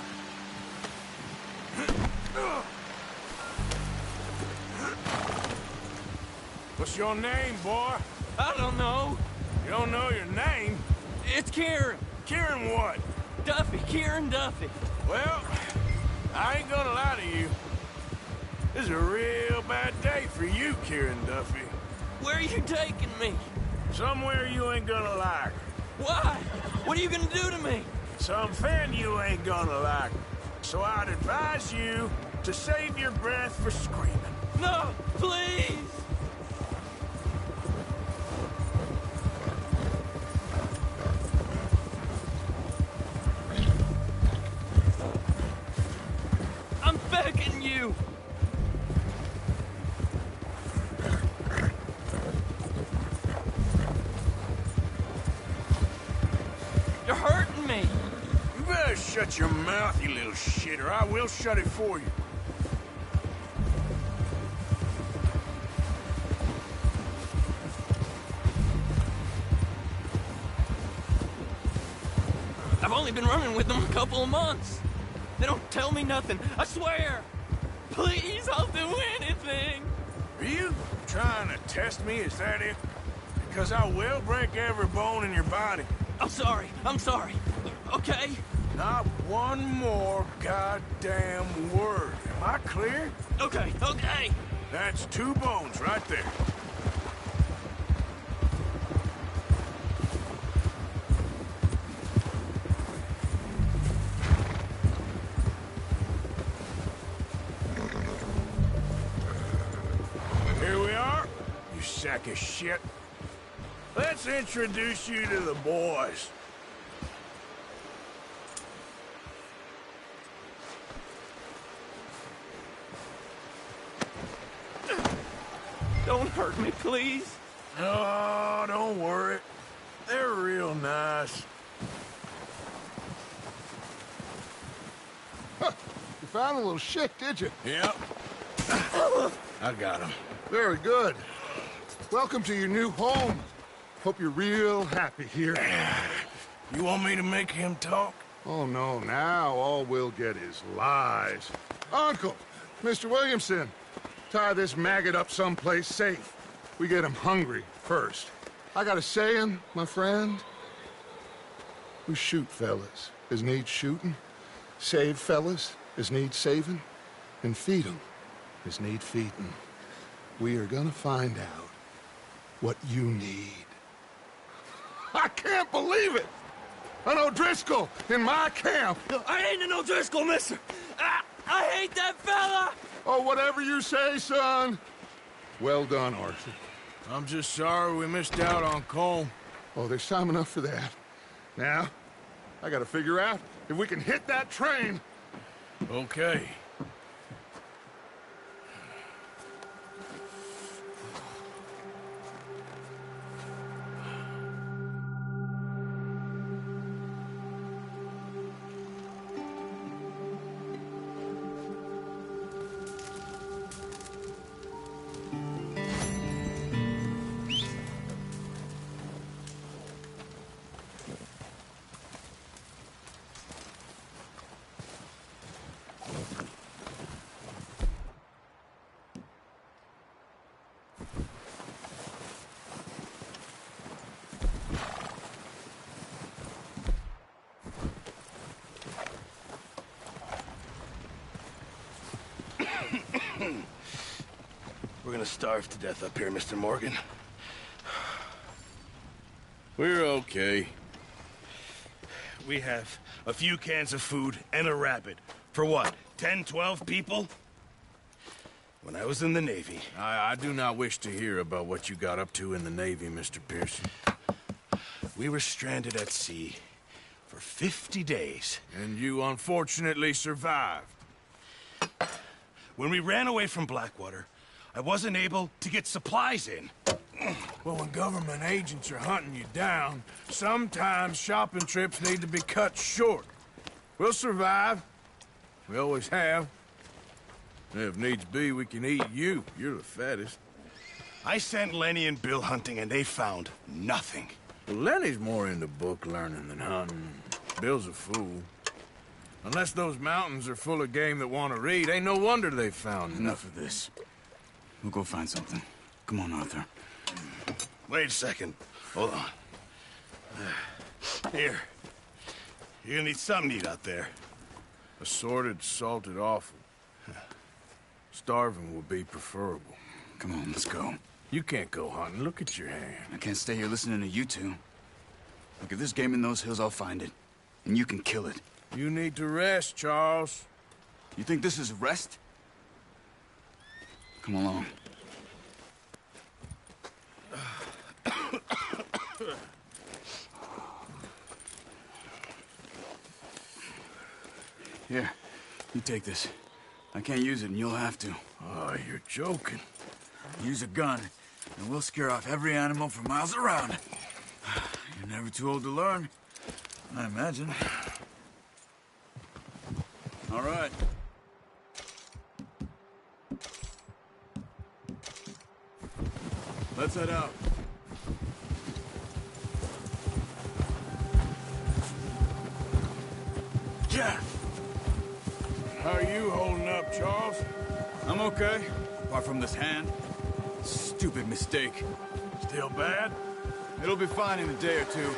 What's your name, boy? I don't know. You don't know your name? It's Kieran. Kieran what? Duffy, Kieran Duffy. Well, I ain't gonna lie to you. This is a real bad day for you, Kieran Duffy. Where are you taking me? Somewhere you ain't gonna like. Why? What are you gonna do to me? Something you ain't gonna like. So I'd advise you to save your breath for screaming. No, please! I'm begging you! You're hurting me! You better shut your mouth, you little shit, or I will shut it for you. I've only been running with them a couple of months. They don't tell me nothing, I swear! Please, I'll do anything! Are you trying to test me, is that it? Because I will break every bone in your body. I'm sorry, okay? Not one more goddamn word. Am I clear? Okay. That's 2 bones right there. Here we are, you sack of shit. Let's introduce you to the boys. Don't hurt me, please. No, don't worry. They're real nice. Huh. You found the little shit, did you? Yep. I got him. Very good. Welcome to your new home. Hope you're real happy here. You want me to make him talk? Oh, no. Now all we'll get is lies. Uncle, Mr. Williamson, tie this maggot up someplace safe. We get him hungry first. I got a saying, my friend. We shoot fellas as need shooting, save fellas as need saving, and feed 'em as need feeding. We are gonna find out what you need. I can't believe it! An O'Driscoll in my camp! I ain't an O'Driscoll, mister! I hate that fella! Oh, whatever you say, son. Well done, Arthur. I'm just sorry we missed out on Colm. Oh, there's time enough for that. Now, I gotta figure out if we can hit that train Okay. We're gonna starve to death up here, Mr. Morgan. We're okay. We have a few cans of food and a rabbit. For what, 10, 12 people? When I was in the Navy... I do not wish to hear about what you got up to in the Navy, Mr. Pearson. We were stranded at sea for 50 days. And you unfortunately survived. When we ran away from Blackwater, I wasn't able to get supplies in. Well, when government agents are hunting you down, sometimes shopping trips need to be cut short. We'll survive. We always have. And if needs be, we can eat you. You're the fattest. I sent Lenny and Bill hunting, and they found nothing. Well, Lenny's more into book learning than hunting. Bill's a fool. Unless those mountains are full of game that want to read, ain't no wonder they found Enough of this. We'll go find something. Come on, Arthur. Wait a second. Hold on. Here. You're gonna need something to eat out there. Assorted, salted offal. Starving would be preferable. Come on, let's go. You can't go hunting. Look at your hand. I can't stay here listening to you two. Look, if there's game in those hills, I'll find it. And you can kill it. You need to rest, Charles. You think this is rest? Come along. Here, you take this. I can't use it, and you'll have to. Oh, you're joking. Use a gun, and we'll scare off every animal for miles around. You're never too old to learn, I imagine. All right. Let's head out. Yeah. How are you holding up, Charles? I'm okay, apart from this hand. Stupid mistake. Still bad? It'll be fine in a day or two.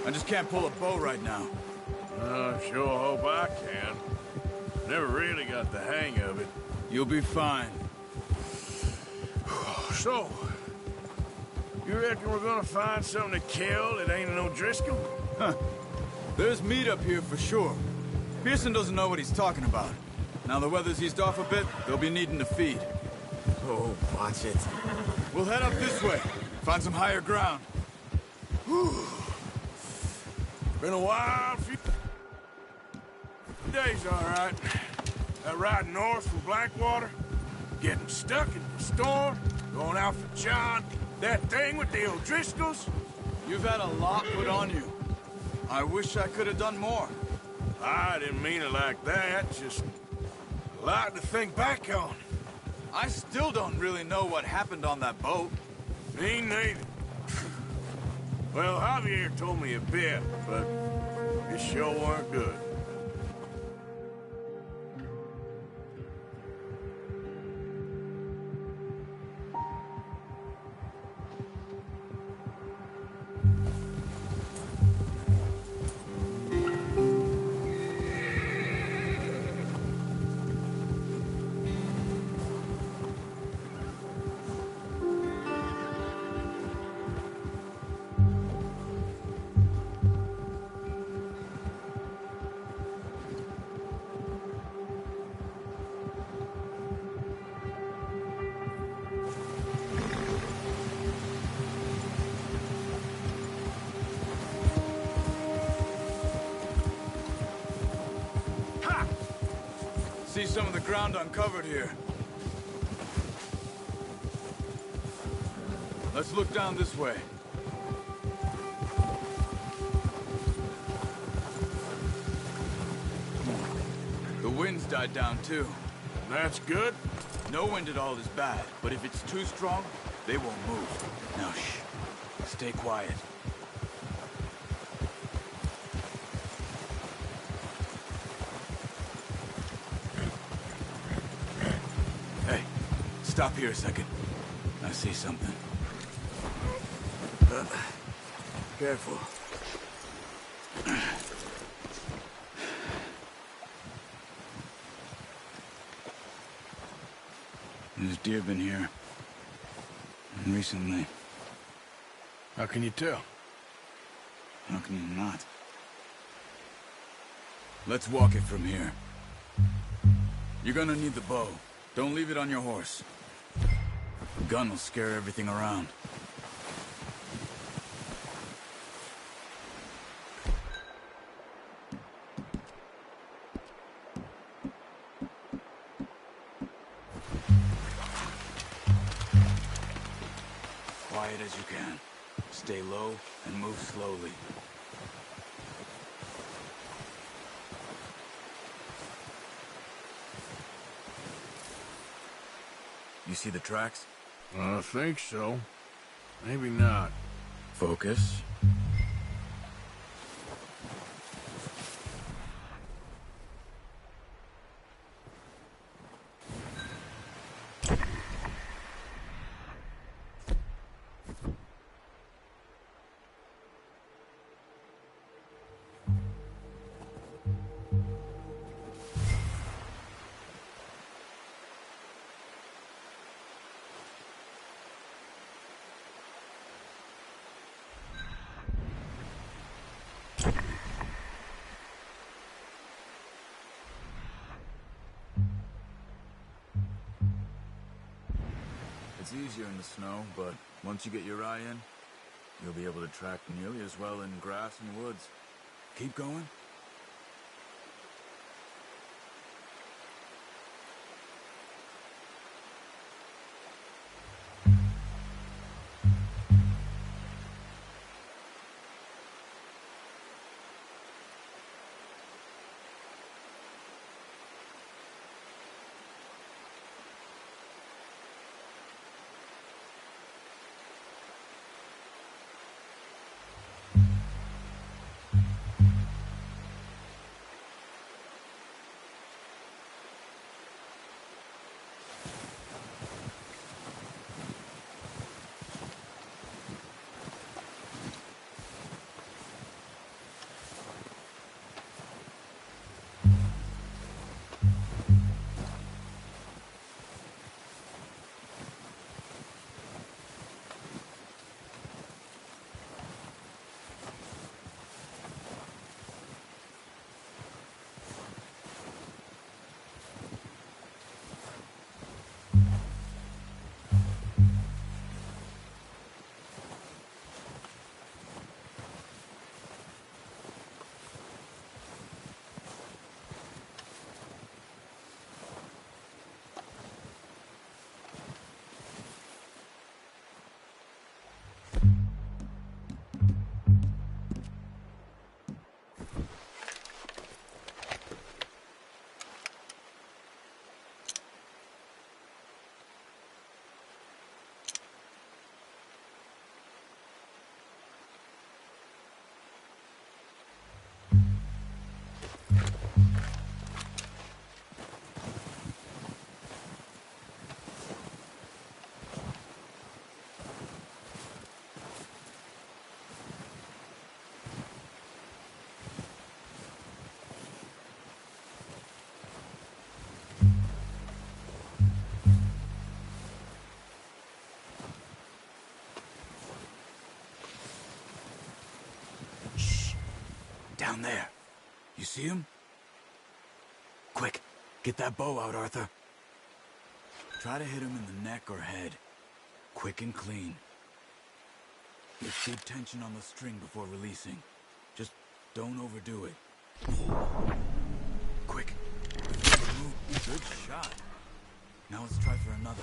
I just can't pull a bow right now. I sure hope I can. Never really got the hang of it. You'll be fine. So, you reckon we're gonna find something to kill that ain't no Driscoll? Huh. There's meat up here for sure. Pearson doesn't know what he's talking about. Now the weather's eased off a bit, they'll be needing to feed. Oh, watch it. We'll head up this way. Find some higher ground. Been a wild few days, all right. That ride north from Blackwater, getting stuck in the storm, going out for John, that thing with the O'Driscolls. You've had a lot put on you. I wish I could have done more. I didn't mean it like that, just a lot to think back on. I still don't really know what happened on that boat. Me neither. Well, Javier told me a bit, but it sure weren't good. see some of the ground uncovered here. Let's look down this way. The wind's died down too. That's good. No wind at all is bad, but if it's too strong, they won't move. Now shh. Stay quiet. Hey, stop here a second. I see something. Careful. There's deer been here. Recently. How can you tell? How can you not? Let's walk it from here. You're gonna need the bow. Don't leave it on your horse. The gun will scare everything around. Quiet as you can. Stay low and move slowly. You see the tracks? I think so. Maybe not. Focus. It's easier in the snow, but once you get your eye in, you'll be able to track nearly as well in grass and woods. Keep going. Down there. You see him? Quick, get that bow out, Arthur. Try to hit him in the neck or head. Quick and clean. Get good tension on the string before releasing. Just don't overdo it. Quick. Move. Good shot. Now let's try for another.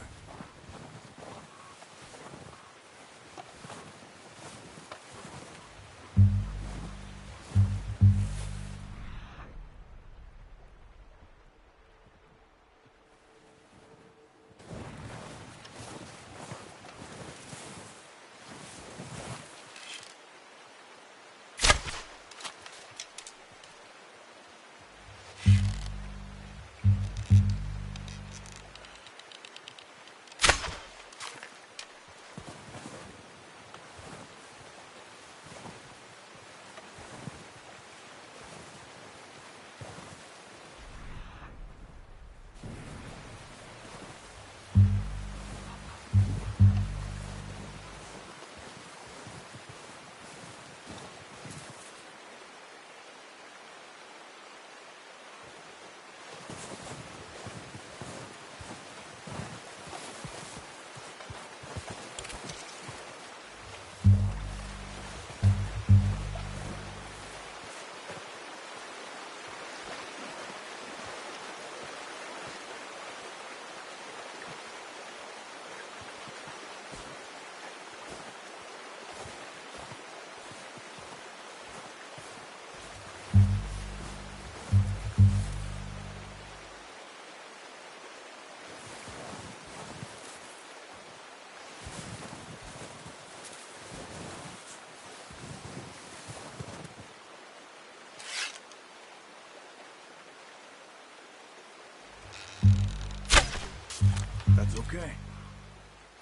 That's okay.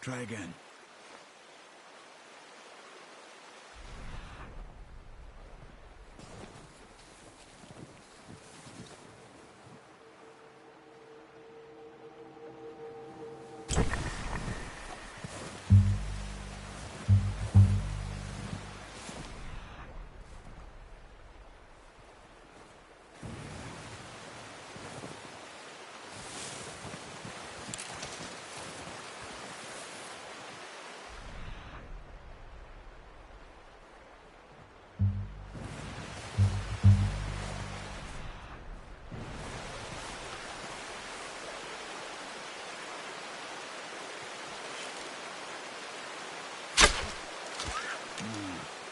Try again.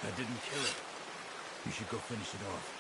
That didn't kill it. You should go finish it off.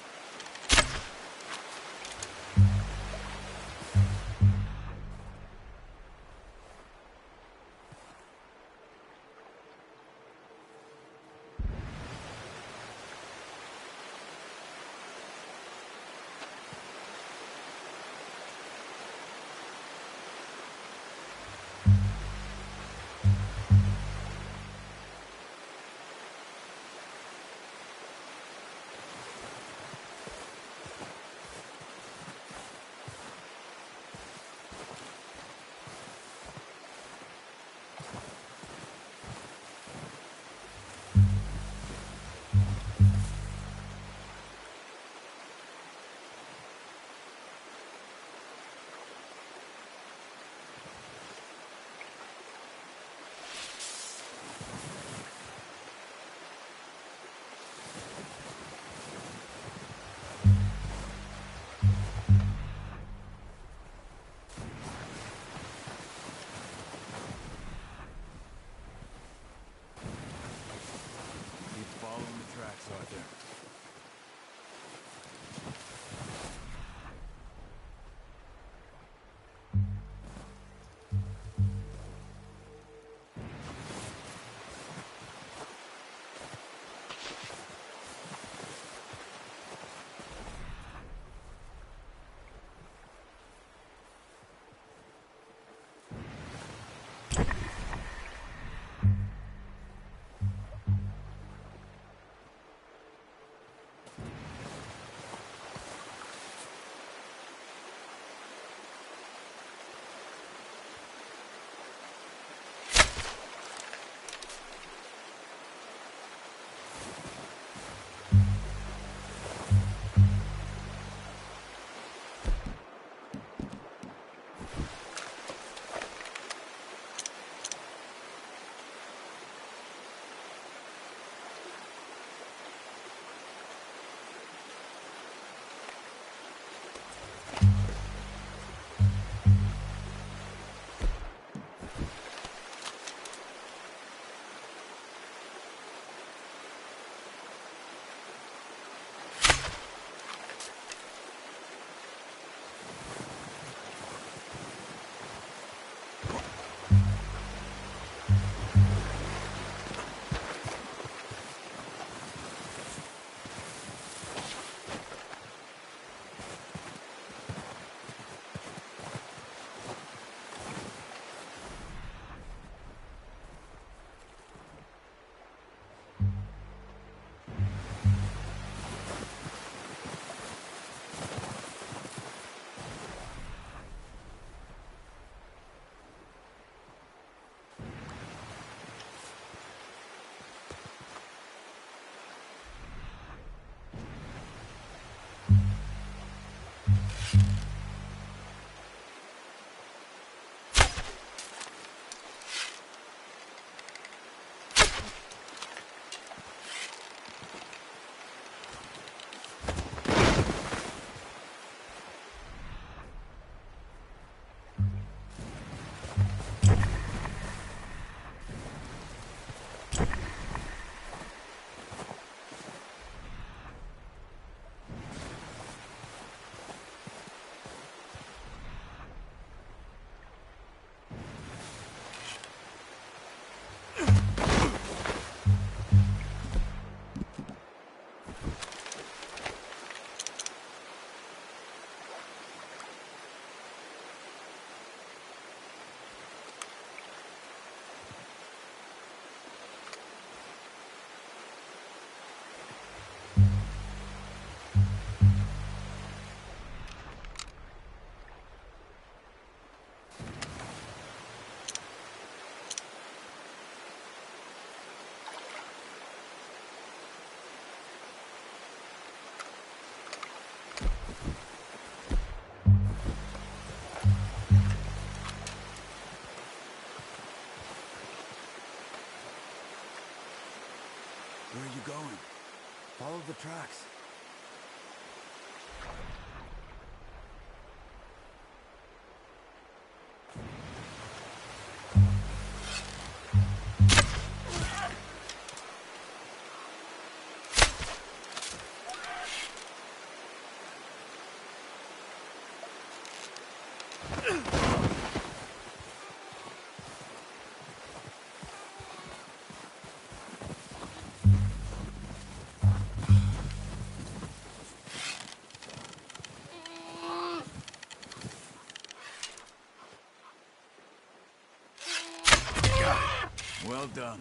Well done.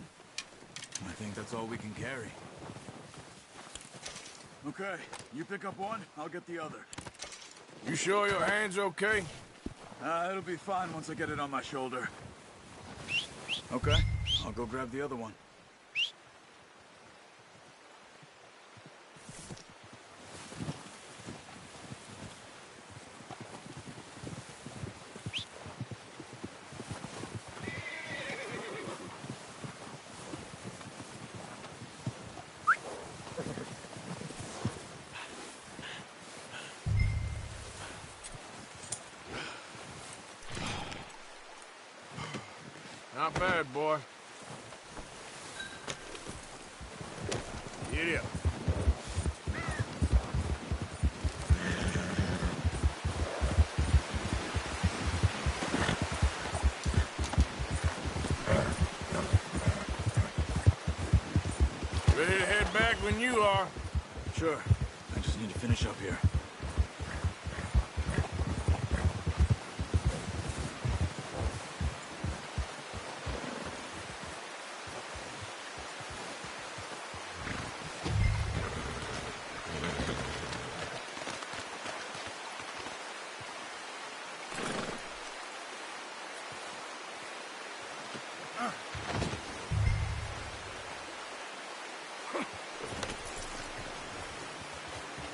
I think that's all we can carry. Okay, you pick up one, I'll get the other. You sure your hand's okay? It'll be fine once I get it on my shoulder. Okay, I'll go grab the other one. Not bad, boy. Giddy up. Ready to head back when you are. Sure. I just need to finish up here.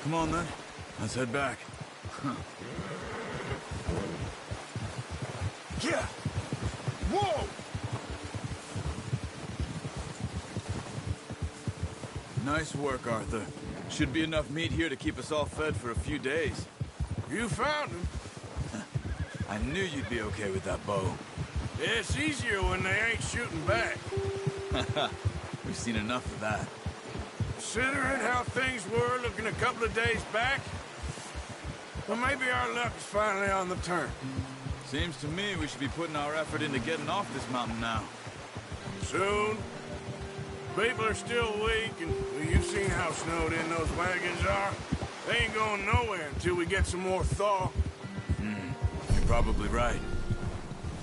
Come on, then. Let's head back. Yeah! Whoa! Nice work, Arthur. Should be enough meat here to keep us all fed for a few days. You found him. I knew you'd be okay with that bow. Yeah, it's easier when they ain't shooting back. We've seen enough of that. Considering how things were looking a couple of days back, well, maybe our luck is finally on the turn. Seems to me we should be putting our effort into getting off this mountain now. Soon. People are still weak, and well, you've seen how snowed in those wagons are. They ain't going nowhere until we get some more thaw. You're probably right.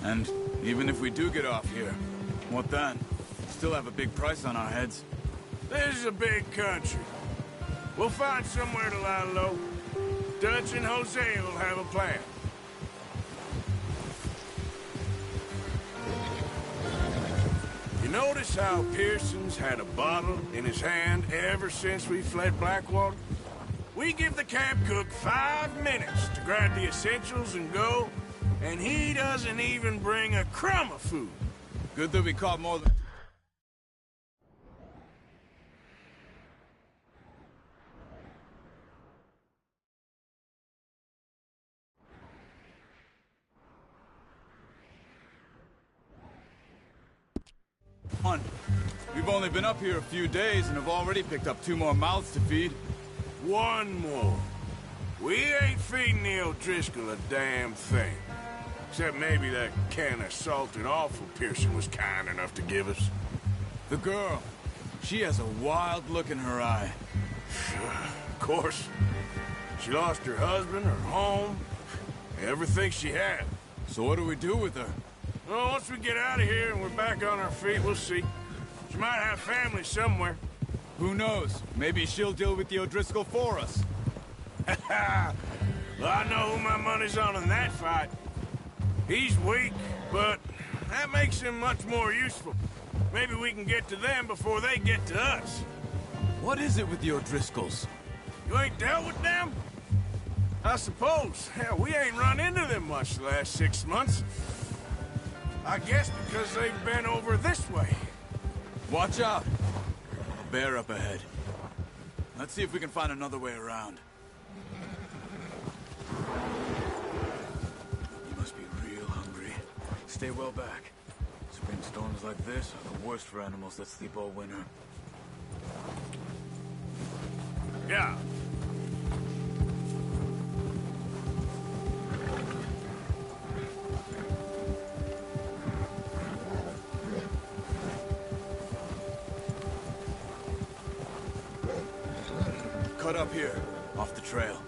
And even if we do get off here, what then? Still have a big price on our heads. This is a big country. We'll find somewhere to lie low. Dutch and Hosea will have a plan. You notice how Pearson's had a bottle in his hand ever since we fled Blackwater? We give the camp cook 5 minutes to grab the essentials and go, and he doesn't even bring a crumb of food. Good that we caught more than... On. We've only been up here a few days and have already picked up 2 more mouths to feed. 1 more. We ain't feeding the O'Driscoll a damn thing. Except maybe that can of salted offal Pearson was kind enough to give us. The girl. She has a wild look in her eye. Of course. She lost her husband, her home, everything she had. So what do we do with her? Well, once we get out of here and we're back on our feet, we'll see. She might have family somewhere. Who knows? Maybe she'll deal with the O'Driscoll for us. Well, I know who my money's on in that fight. He's weak, but that makes him much more useful. Maybe we can get to them before they get to us. What is it with the O'Driscolls? You ain't dealt with them? I suppose. Hell, we ain't run into them much the last 6 months. I guess because they've been over this way. Watch out! A bear up ahead. Let's see if we can find another way around. You must be real hungry. Stay well back. Spring storms like this are the worst for animals that sleep all winter. Yeah. Cut up here, off the trail.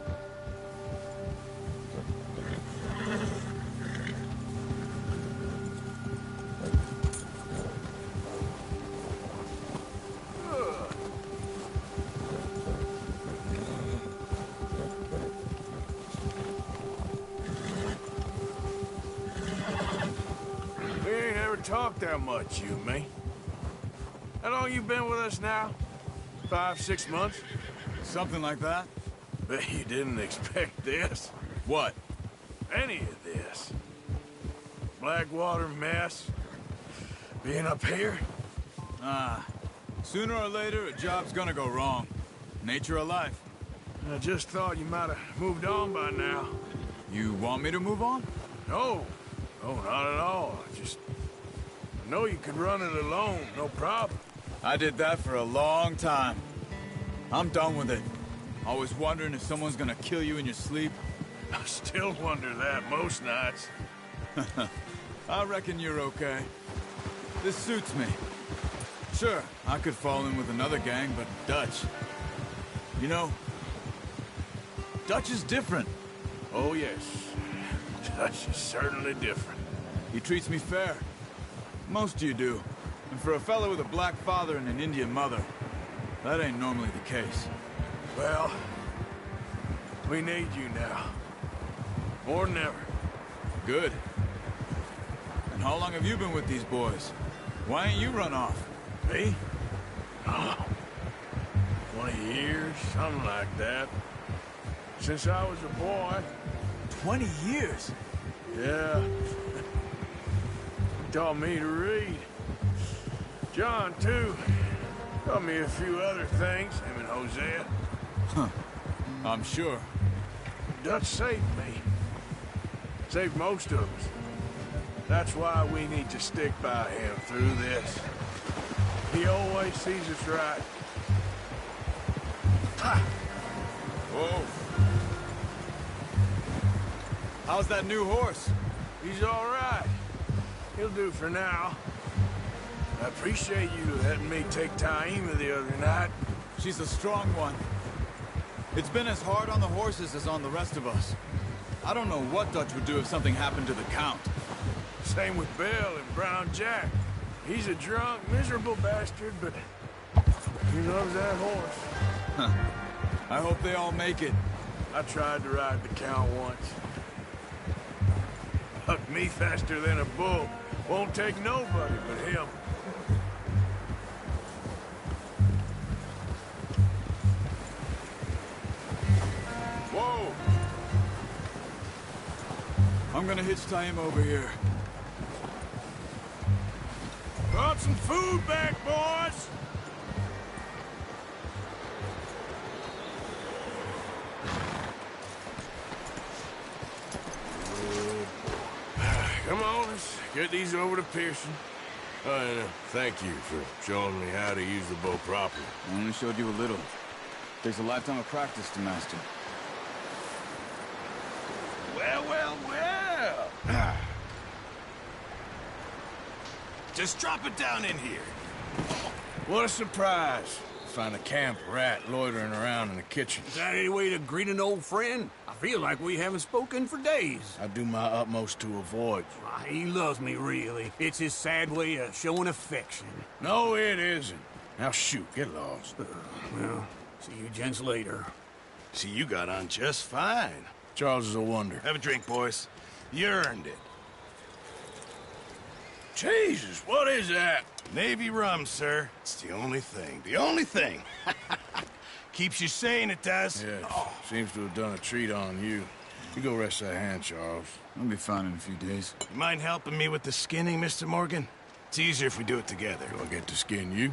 talk that much, you and me. How long you been with us now? 5, 6 months? Something like that. Bet you didn't expect this. What? Any of this. Blackwater mess. Being up here. Sooner or later, a job's gonna go wrong. Nature of life. I just thought you might have moved on by now. You want me to move on? No. No, not at all. I know you could run it alone, no problem. I did that for a long time. I'm done with it. Always wondering if someone's gonna kill you in your sleep. I still wonder that most nights. I reckon you're okay. This suits me. Sure, I could fall in with another gang, but Dutch... You know, Dutch is different. Oh, yes. Dutch is certainly different. He treats me fair. Most of you do. And for a fellow with a black father and an Indian mother, that ain't normally the case. Well, we need you now. More than ever. Good. And how long have you been with these boys? Why ain't you run off? Me? Oh, 20 years, something like that. Since I was a boy. 20 years? Yeah. He taught me to read. John, too. Taught me a few other things, him and Hosea. Huh. I'm sure. Dutch saved me. Saved most of us. That's why we need to stick by him through this. He always sees us right. Ha! Whoa. How's that new horse? He's all right. He'll do for now. I appreciate you letting me take Taima the other night. She's a strong one. It's been as hard on the horses as on the rest of us. I don't know what Dutch would do if something happened to the Count. Same with Bill and Brown Jack. He's a drunk, miserable bastard, but he loves that horse. Huh. I hope they all make it. I tried to ride the Count once. Hucked me faster than a bull. Won't take nobody but him. Whoa! I'm gonna hitch Taima over here. Brought some food back, boys! Come on, let's get these over to Pearson. And thank you for showing me how to use the bow properly. I only showed you a little. Takes a lifetime of practice to master. Well, well, well! Just drop it down in here. What a surprise. Find a camp rat loitering around in the kitchen. Is that any way to greet an old friend? I feel like we haven't spoken for days. I do my utmost to avoid you. He loves me, really. It's his sad way of showing affection. No, it isn't. Now shoot, get lost. Well, see you gents later. See, you got on just fine. Charles is a wonder. Have a drink, boys. You earned it. Jesus, what is that? Navy rum, sir. It's the only thing. The only thing. Keeps you sane, it does. Yes. Seems to have done a treat on you. You go rest that hand, Charles. I'll be fine in a few days. You mind helping me with the skinning, Mr. Morgan? It's easier if we do it together. Do I get to skin you?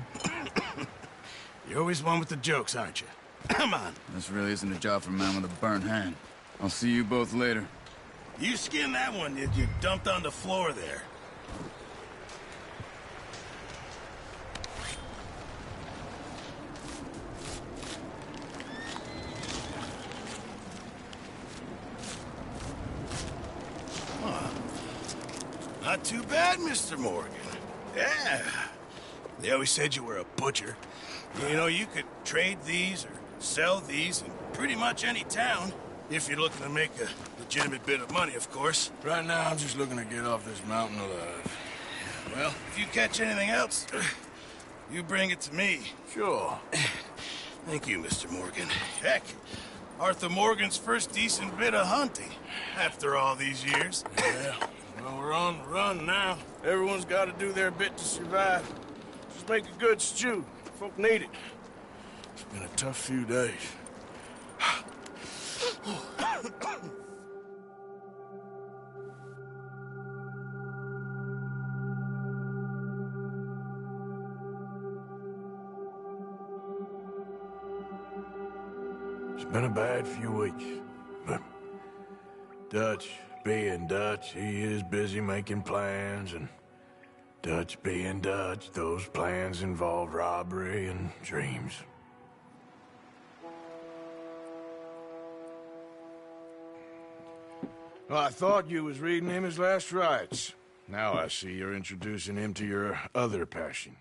You're always one with the jokes, aren't you? Come on. This really isn't a job for a man with a burnt hand. I'll see you both later. You skin that one that you dumped on the floor there. Not too bad, Mr. Morgan. Yeah. They always said you were a butcher. You know, you could trade these or sell these in pretty much any town. If you're looking to make a legitimate bit of money, of course. Right now, I'm just looking to get off this mountain alive. Well, if you catch anything else, you bring it to me. Sure. Thank you, Mr. Morgan. Heck, Arthur Morgan's first decent bit of hunting after all these years. Yeah. Well, we're on the run now. Everyone's got to do their bit to survive. Just make a good stew. Folk need it. It's been a tough few days. It's been a bad few weeks, but Dutch being Dutch, he is busy making plans, and Dutch being Dutch, those plans involve robbery and dreams. Well, I thought you was reading him his last rites. Now I see you're introducing him to your other passion.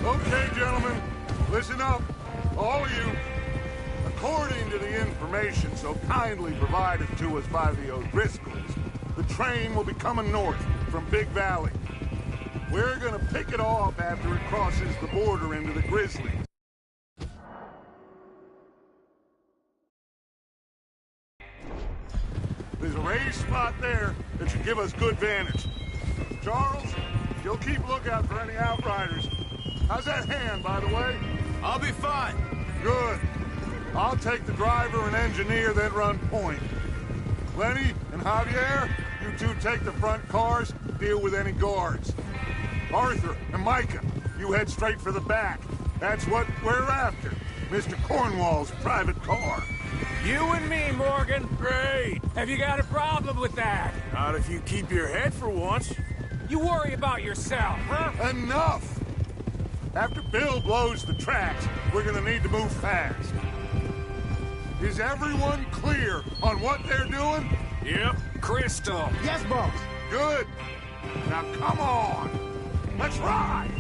Okay, gentlemen, listen up, all of you. According to the information so kindly provided to us by the O'Driscolls, the train will be coming north from Big Valley. We're gonna pick it off after it crosses the border into the Grizzly. There's a raised spot there that should give us good vantage. Charles, you'll keep lookout for any outriders. How's that hand, by the way? I'll be fine. Good. I'll take the driver and engineer, then run point. Lenny and Javier, you two take the front cars, deal with any guards. Arthur and Micah, you head straight for the back. That's what we're after. Mr. Cornwall's private car. You and me, Morgan. Great. Have you got a problem with that? Not if you keep your head for once. You worry about yourself, huh? Enough! After Bill blows the tracks, we're gonna need to move fast. Is everyone clear on what they're doing? Yep, crystal. Yes, boss. Good. Now come on. Let's ride.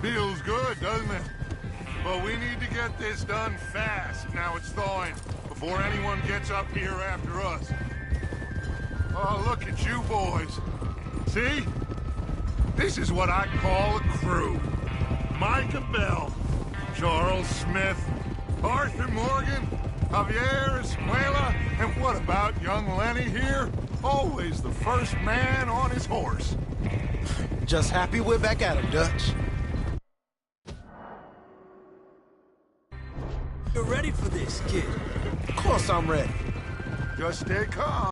Feels good, doesn't it? But we need to get this done fast, now it's thawing, before anyone gets up here after us. Oh, look at you boys. See? This is what I call a crew. Micah Bell, Charles Smith, Arthur Morgan, Javier Escuela, and what about young Lenny here? Always the first man on his horse. Just happy we're back at him, Dutch. You're ready for this, kid? Of course I'm ready. Just stay calm.